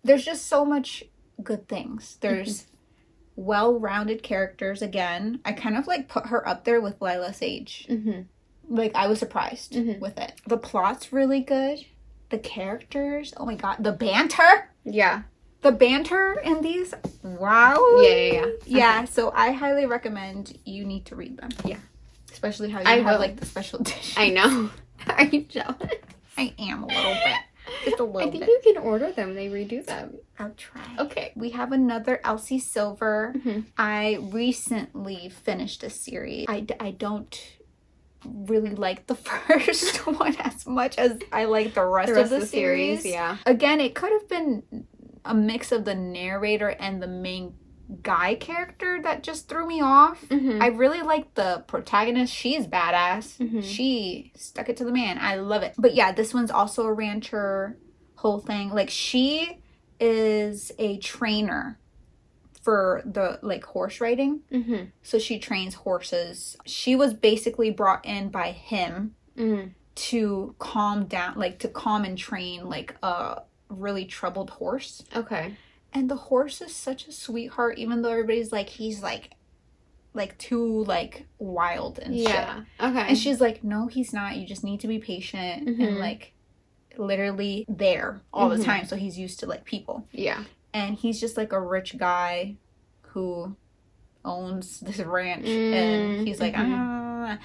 there's just so much good things. There's well-rounded characters again. I kind of like put her up there with Lila Sage. Like I was surprised with it. The plot's really good. The characters, oh my god, the banter. Yeah. The banter in these, wow. Yeah. So I highly recommend you need to read them. Yeah. Especially how you I have will. like the special edition. I know. Are you jealous? I am a little bit. Just a little I think bit. you can order them. They redo them. I'll try. Okay. We have another Elsie Silver. I recently finished a series. I don't really like the first one as much as I like the rest of the series. Yeah. Again, it could have been a mix of the narrator and the main guy character that just threw me off. I really like the protagonist. She's badass. She stuck it to the man. I love it. But yeah, this one's also a rancher whole thing. Like she is a trainer for the like horse riding. So she trains horses. She was basically brought in by him to calm down, like to calm and train like a really troubled horse. Okay. And the horse is such a sweetheart, even though everybody's like, he's like too like wild and shit. Yeah. Okay. And she's like, no, he's not. You just need to be patient and like literally there all the time. So he's used to like people. Yeah. And he's just like a rich guy who owns this ranch, and he's like, ah.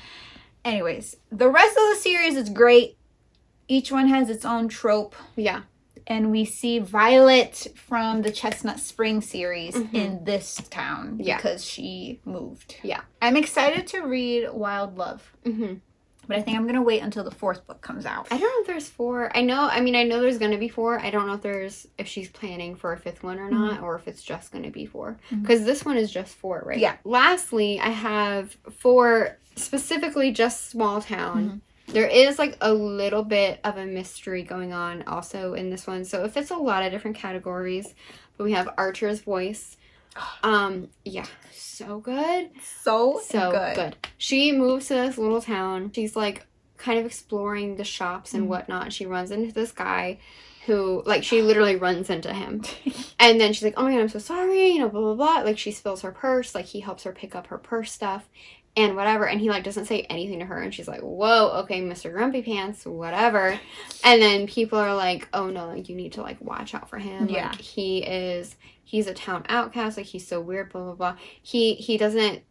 Anyways, the rest of the series is great. Each one has its own trope. Yeah. And we see Violet from the Chestnut Spring series in this town because she moved. Yeah. I'm excited to read Wild Love. But I think I'm going to wait until the 4th book comes out. I don't know if there's 4. I know there's going to be 4. I don't know if she's planning for a 5th one or not, or if it's just going to be 4. Because this one is just 4, right? Yeah. Lastly, I have 4, specifically just small town. There is like a little bit of a mystery going on also in this one. So it fits a lot of different categories. But we have Archer's Voice. Yeah, so good. So good. She moves to this little town. She's like kind of exploring the shops and whatnot. She runs into this guy who, like, she literally runs into him. And then she's like, oh my god, I'm so sorry, you know, blah, blah, blah. Like, she spills her purse. Like, he helps her pick up her purse stuff. And whatever, and he, like, doesn't say anything to her, and she's like, whoa, okay, Mr. Grumpy Pants, whatever. And then people are like, oh, no, like, you need to, like, watch out for him. Yeah. Like, he's a town outcast, like, he's so weird, blah, blah, blah. He doesn't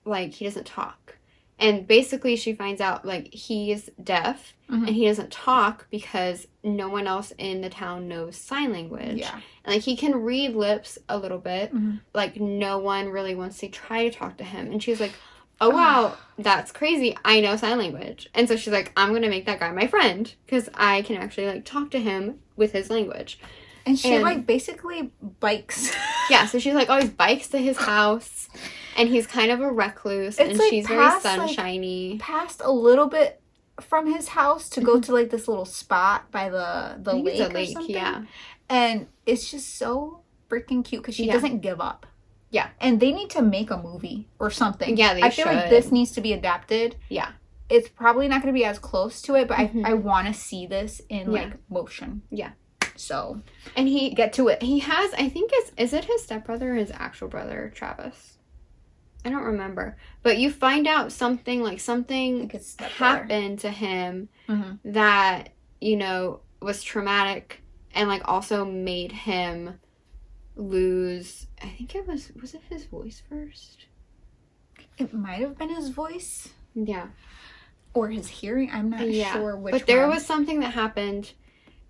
talk. And basically, she finds out, like, he's deaf, and he doesn't talk because no one else in the town knows sign language. Yeah. And, like, he can read lips a little bit. Like, no one really wants to try to talk to him. And she's like, oh, wow, that's crazy. I know sign language. And so she's like, I'm going to make that guy my friend because I can actually, like, talk to him with his language. And she, like, basically bikes. Yeah, so she's, like, always bikes to his house. And he's kind of a recluse. It's and like she's past, very sunshiny. Like, past a little bit from his house to go to, like, this little spot by the lake or something. Yeah. And it's just so freaking cute because she doesn't give up. Yeah. And they need to make a movie or something. Yeah, I feel like this needs to be adapted. Yeah. It's probably not going to be as close to it, but I want to see this in, like, motion. Yeah. So. And he... Get to it. He has, I think is it his stepbrother or his actual brother, Travis? I don't remember. But you find out something, like, something happened to him that, you know, was traumatic and, like, also made him lose, I think it was it his voice first? It might have been his voice. Yeah. Or his hearing. I'm not sure which But there was something that happened.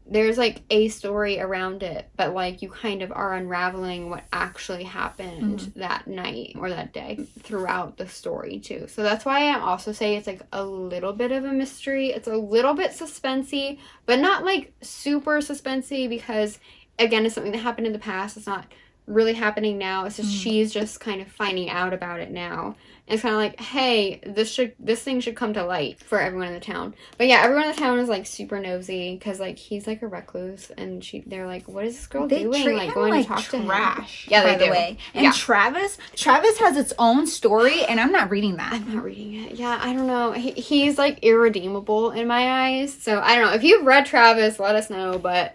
There's, like, a story around it, but, like, you kind of are unraveling what actually happened that night or that day throughout the story, too. So that's why I also say it's, like, a little bit of a mystery. It's a little bit suspensey, but not, like, super suspensey because, again, it's something that happened in the past. It's not really happening now. It's just she's just kind of finding out about it now. And it's kind of like, hey, this thing should come to light for everyone in the town. But yeah, everyone in the town is, like, super nosy because, like, he's, like, a recluse, and they're like, what is this girl doing? Treat like, him going like to talk to him. trash. Yeah, by they the way. And Travis has its own story, and I'm not reading that. I'm not reading it. Yeah, I don't know. He's, like, irredeemable in my eyes. So I don't know. If you've read Travis, let us know. But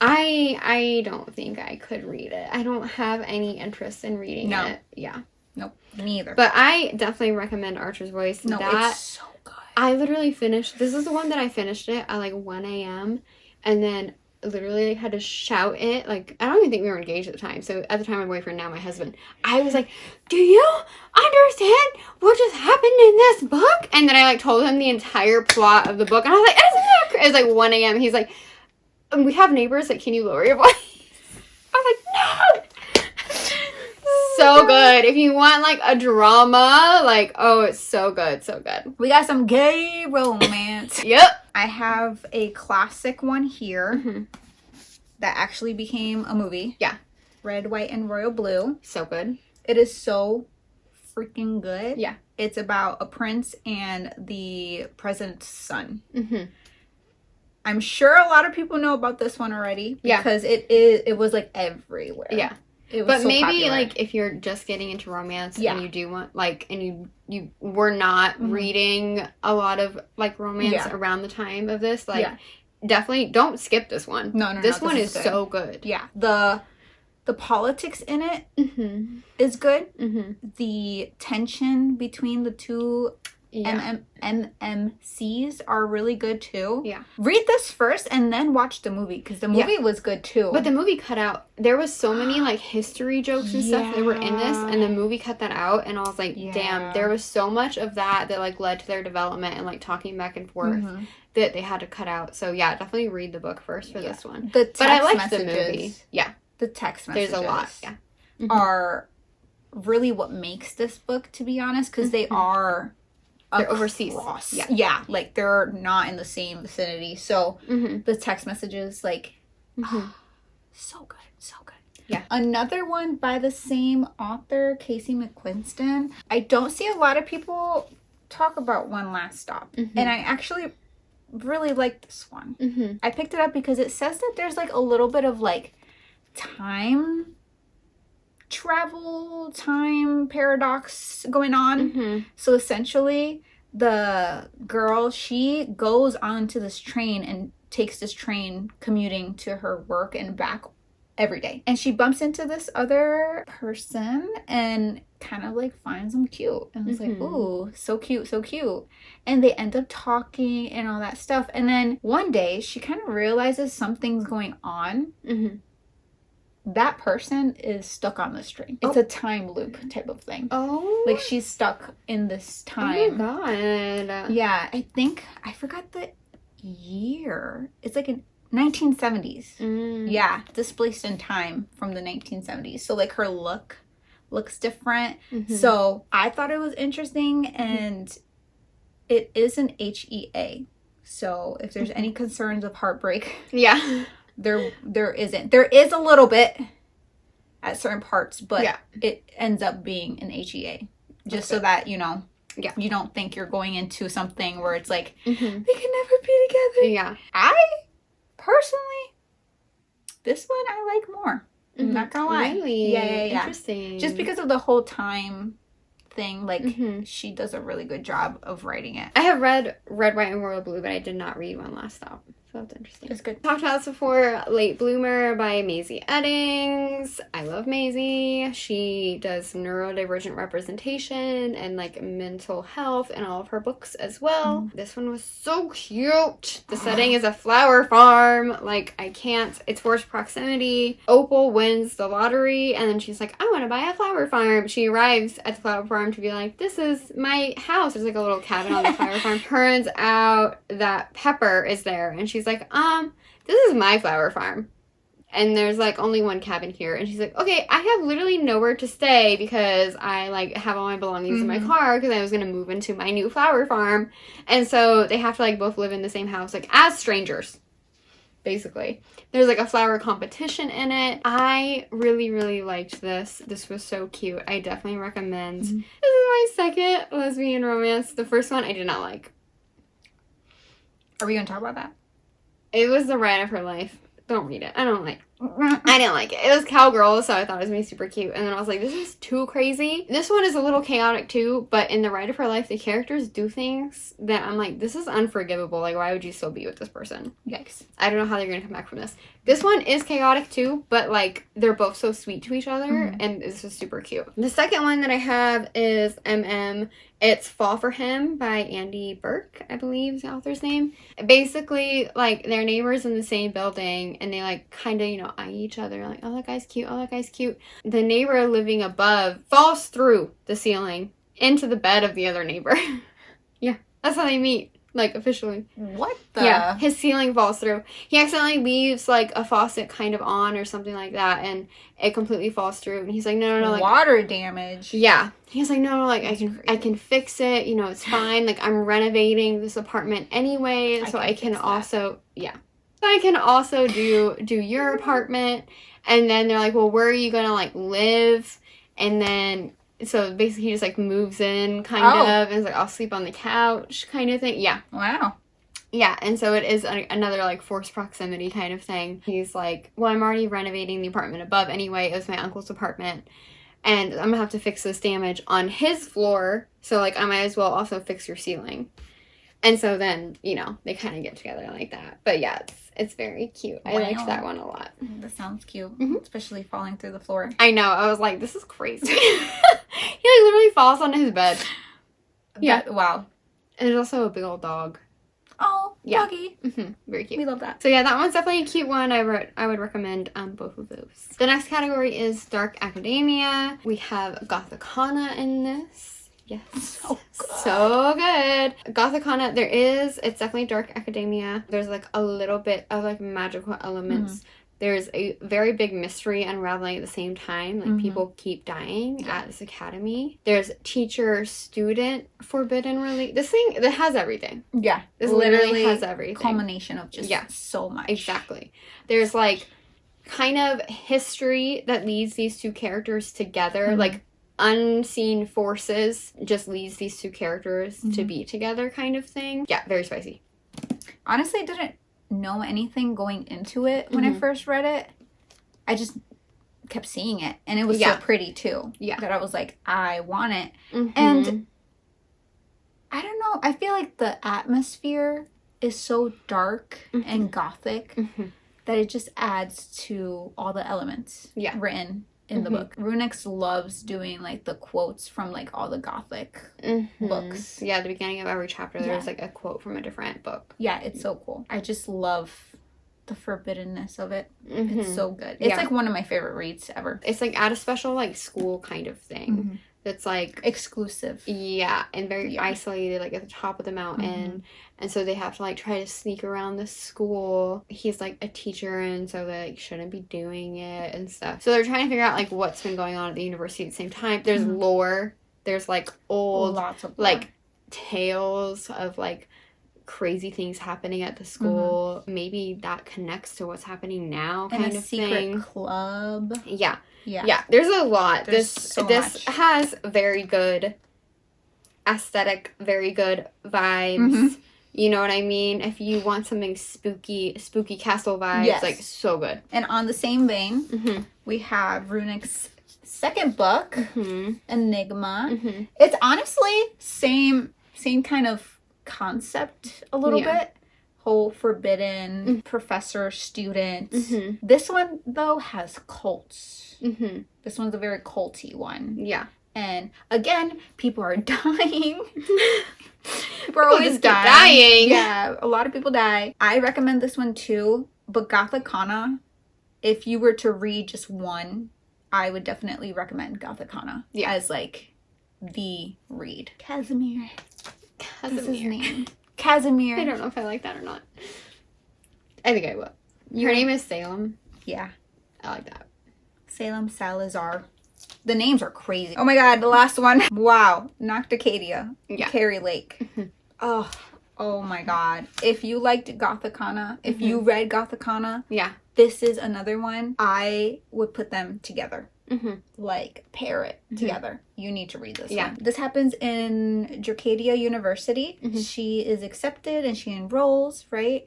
I don't think I could read it. I don't have any interest in reading it. Yeah. Nope, me either. But I definitely recommend Archer's Voice. No, it's so good. I literally finished, this is the one that I finished it at, like, 1 a.m. And then literally, like, had to shout it. Like, I don't even think we were engaged at the time. So at the time, my boyfriend, now my husband. I was like, do you understand what just happened in this book? And then I, like, told him the entire plot of the book. And I was like, isn't that crazy? It was like 1 a.m. He's like, we have neighbors, like, can you lower your voice? I was like, no! So good. If you want, like, a drama, like, oh, it's so good, so good. We got some gay romance. Yep. I have a classic one here that actually became a movie. Yeah. Red, White, and Royal Blue. So good. It is so freaking good. Yeah. It's about a prince and the president's son. I'm sure a lot of people know about this one already because it was, like, everywhere. Yeah. But so maybe popular. Like, if you're just getting into romance and you do want, like, and you were not reading a lot of, like, romance around the time of this, like, definitely don't skip this one. No, this one is so good. Yeah. The politics in it is good. The tension between the two MMCs are really good too. Yeah. Read this first and then watch the movie, because the movie was good too. But the movie cut out. There was so many like history jokes and stuff that were in this, and the movie cut that out. And I was like, damn, there was so much of that like led to their development and like talking back and forth that they had to cut out. So yeah, definitely read the book first for this one. But I liked the movie. Yeah, the text messages. There's a lot. Yeah, are really what makes this book, to be honest, because they are. They're overseas. Yeah, like they're not in the same vicinity. So the text messages, like, so good. Yeah. Another one by the same author, Casey McQuiston. I don't see a lot of people talk about One Last Stop. And I actually really like this one. I picked it up because it says that there's like a little bit of like time travel, time paradox going on. So essentially the girl, she goes onto this train and takes this train commuting to her work and back every day, and she bumps into this other person and kind of like finds him cute, and it's like, ooh, so cute, and they end up talking and all that stuff. And then one day she kind of realizes something's going on. That person is stuck on this train. It's a time loop type of thing. Like she's stuck in this time. Oh my god. Yeah, I forgot the year. It's like in 1970s. Yeah, displaced in time from the 1970s. So like her looks different. So I thought it was interesting, and it is an HEA. So if there's any concerns of heartbreak, there isn't. There is a little bit at certain parts, but it ends up being an HEA. Just so that, you know, you don't think you're going into something where it's like, they can never be together. Yeah. I, personally, this one I like more. I'm not gonna lie. Really? Yeah. Interesting. Just because of the whole time thing, like, she does a really good job of writing it. I have read Red, White, and Royal Blue, but I did not read One Last Stop. So that's interesting. It's good. Talked about this before. Late Bloomer by Maisie Eddings. I love Maisie. She does neurodivergent representation and like mental health in all of her books as well. This one was so cute. The setting is a flower farm. Like, I can't. It's forced proximity. Opal wins the lottery, and then she's like, I want to buy a flower farm. She arrives at the flower farm to be like, this is my house. There's like a little cabin on the flower farm. Turns out that Pepper is there, and she's like, this is my flower farm, and there's like only one cabin here. And she's like, okay, I have literally nowhere to stay because I like have all my belongings in my car because I was gonna move into my new flower farm. And so they have to like both live in the same house, like as strangers, basically. There's like a flower competition in it. I really liked this. This was so cute. I definitely recommend. This is my second lesbian romance. The first one I did not like. Are we gonna talk about that? It was the ride of her life. Don't read it. I didn't like it. It was cowgirl, so I thought it was going to be super cute. And then I was like, this is too crazy. This one is a little chaotic too, but in the ride of her life, the characters do things that I'm like, this is unforgivable. Like, why would you still be with this person? Yikes. I don't know how they're going to come back from this. This one is chaotic too, but like, they're both so sweet to each other, and this is super cute. The second one that I have is MM. It's Fall for Him by Andy Burke, I believe is the author's name. Basically, like, they're neighbors in the same building, and they like kind of, you know, eye each other, like, oh, that guy's cute, oh, that guy's cute. The neighbor living above falls through the ceiling into the bed of the other neighbor. Yeah, that's how they meet, like, officially. What the? Yeah, his ceiling falls through. He accidentally leaves like a faucet kind of on or something like that, and it completely falls through. And he's like, no, like, water damage. Yeah. He's like, no, like, I can fix it, you know, it's fine. Like, I'm renovating this apartment anyway, so I can also, I can also do your apartment. And then they're like, well, where are you gonna like live? And then so basically he just like moves in kind of, and is like, I'll sleep on the couch kind of thing. Yeah. Wow. Yeah, and so it is another like forced proximity kind of thing. He's like, well, I'm already renovating the apartment above anyway. It was my uncle's apartment, and I'm gonna have to fix this damage on his floor, so like I might as well also fix your ceiling. And so then, you know, they kind of get together like that. But yeah, it's very cute. I liked that one a lot. That sounds cute, especially falling through the floor. I know. I was like, this is crazy. He like literally falls onto his bed. Yeah. Wow. And there's also a big old dog. Oh, Yeah. doggy. Very cute. We love that. So yeah, that one's definitely a cute one. I would recommend both of those. The next category is dark academia. We have Gothicana in this. Yes. Oh, good. So good. Gothicana, it's definitely dark academia. There's like a little bit of like magical elements. There's a very big mystery unraveling at the same time. Like, people keep dying at this academy. There's teacher-student forbidden release. This thing, it has everything. Yeah. This literally has everything. Culmination of just so much. Exactly. There's, like, kind of history that leads these two characters together. Like, unseen forces just leads these two characters to be together kind of thing. Yeah, very spicy. Honestly, I didn't know anything going into it when I first read it. I just kept seeing it, and it was so pretty too. Yeah, that I was like, I want it. And I don't know, I feel like the atmosphere is so dark and gothic that it just adds to all the elements written in the book. Runix loves doing like the quotes from like all the gothic books. Yeah, at the beginning of every chapter there's like a quote from a different book. Yeah, it's so cool. I just love the forbiddenness of it. It's so good. It's like one of my favorite reads ever. It's like at a special like school kind of thing. That's like exclusive. Yeah, and very isolated, like at the top of the mountain. And so they have to like try to sneak around the school. He's like a teacher, and so they like shouldn't be doing it and stuff. So they're trying to figure out like what's been going on at the university at the same time. There's lore. There's like old lots of like tales of like crazy things happening at the school. Maybe that connects to what's happening now, kind of secret thing. Club. Yeah. There's a lot. This has very good aesthetic, very good vibes. You know what I mean? If you want something spooky castle vibes, like so good. And on the same vein, we have Runix's second book, Enigma. It's honestly same kind of concept a little bit. Whole forbidden professor student. This one though has cults. This one's a very culty one. Yeah. And again, people are dying. People are always dying. Yeah, a lot of people die. I recommend this one too. But Gothicana, if you were to read just one, I would definitely recommend Gothicana as like the read. Casimir. That's his name. Casimir. I don't know if I like that or not. I think I will. Her name is Salem. Yeah. I like that. Salem Salazar. The names are crazy. Oh my god, the last one. Wow. Nocticadia. Yeah. Carrie Lake. Oh my god. If you liked Gothicana, if you read Gothicana, this is another one. I would put them together. Like, pair it together. You need to read this one. This happens in Drcadia University. She is accepted and she enrolls, right?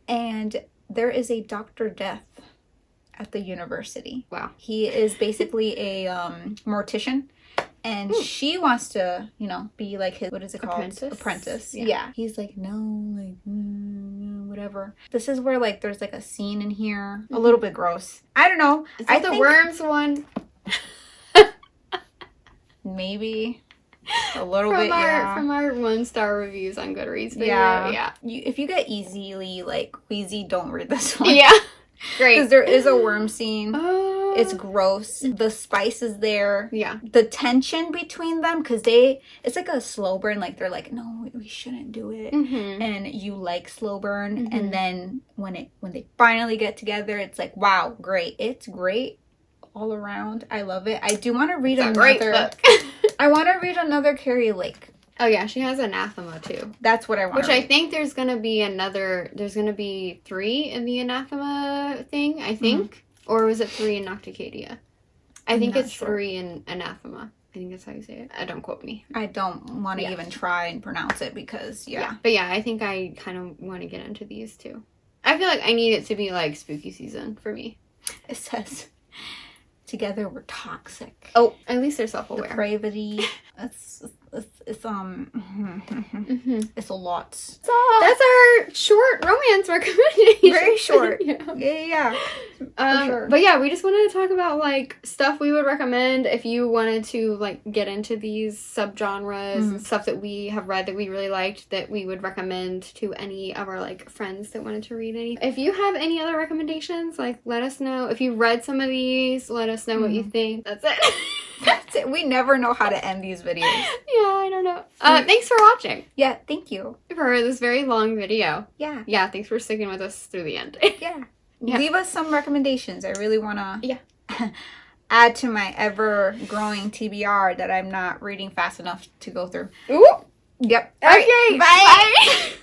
And there is a Dr. Death at the university. Wow. He is basically a mortician. And she wants to, you know, be like his, what is it called? Apprentice. Yeah. He's like, no, like, whatever. This is where, like, there's, like, a scene in here. A little bit gross. I don't know. Is that the worms one? Maybe. A little bit, From our 1-star reviews on Goodreads. Yeah. If you get easily, like, queasy, don't read this one. Yeah. Great. Because there is a worm scene. It's gross. The spice is there. Yeah. The tension between them, because it's like a slow burn. Like, they're like, no, we shouldn't do it. And you like slow burn. And then when they finally get together, it's like, wow, great. It's great all around. I love it. I do want to read another. Great book. I want to read another Carrie Lake. Oh yeah, she has Anathema too. That's what I want. Which I think there's gonna be 3 in the Anathema thing, I think. Or was it 3 in Nocticadia? I think it's 3 in Anathema. I think that's how you say it. Don't quote me. I don't want to even try and pronounce it because, But yeah, I think I kind of want to get into these too. I feel like I need it to be like spooky season for me. It says, together we're toxic. Oh, at least they're self-aware. Depravity. it's a lot. So that's our short romance recommendation. very short. Yeah. Yeah. Sure. But yeah, we just wanted to talk about like stuff we would recommend if you wanted to like get into these subgenres and stuff that we have read that we really liked that we would recommend to any of our like friends that wanted to read any. If you have any other recommendations, like let us know. If you read some of these, let us know what you think. That's it. That's it. We never know how to end these videos. Yeah, I don't know. Thanks for watching. Yeah, thank you. For this very long video. Yeah. Yeah, thanks for sticking with us through the end. Yeah. Yeah. Leave us some recommendations. I really want to add to my ever-growing TBR that I'm not reading fast enough to go through. Ooh. Yep. Okay. Bye.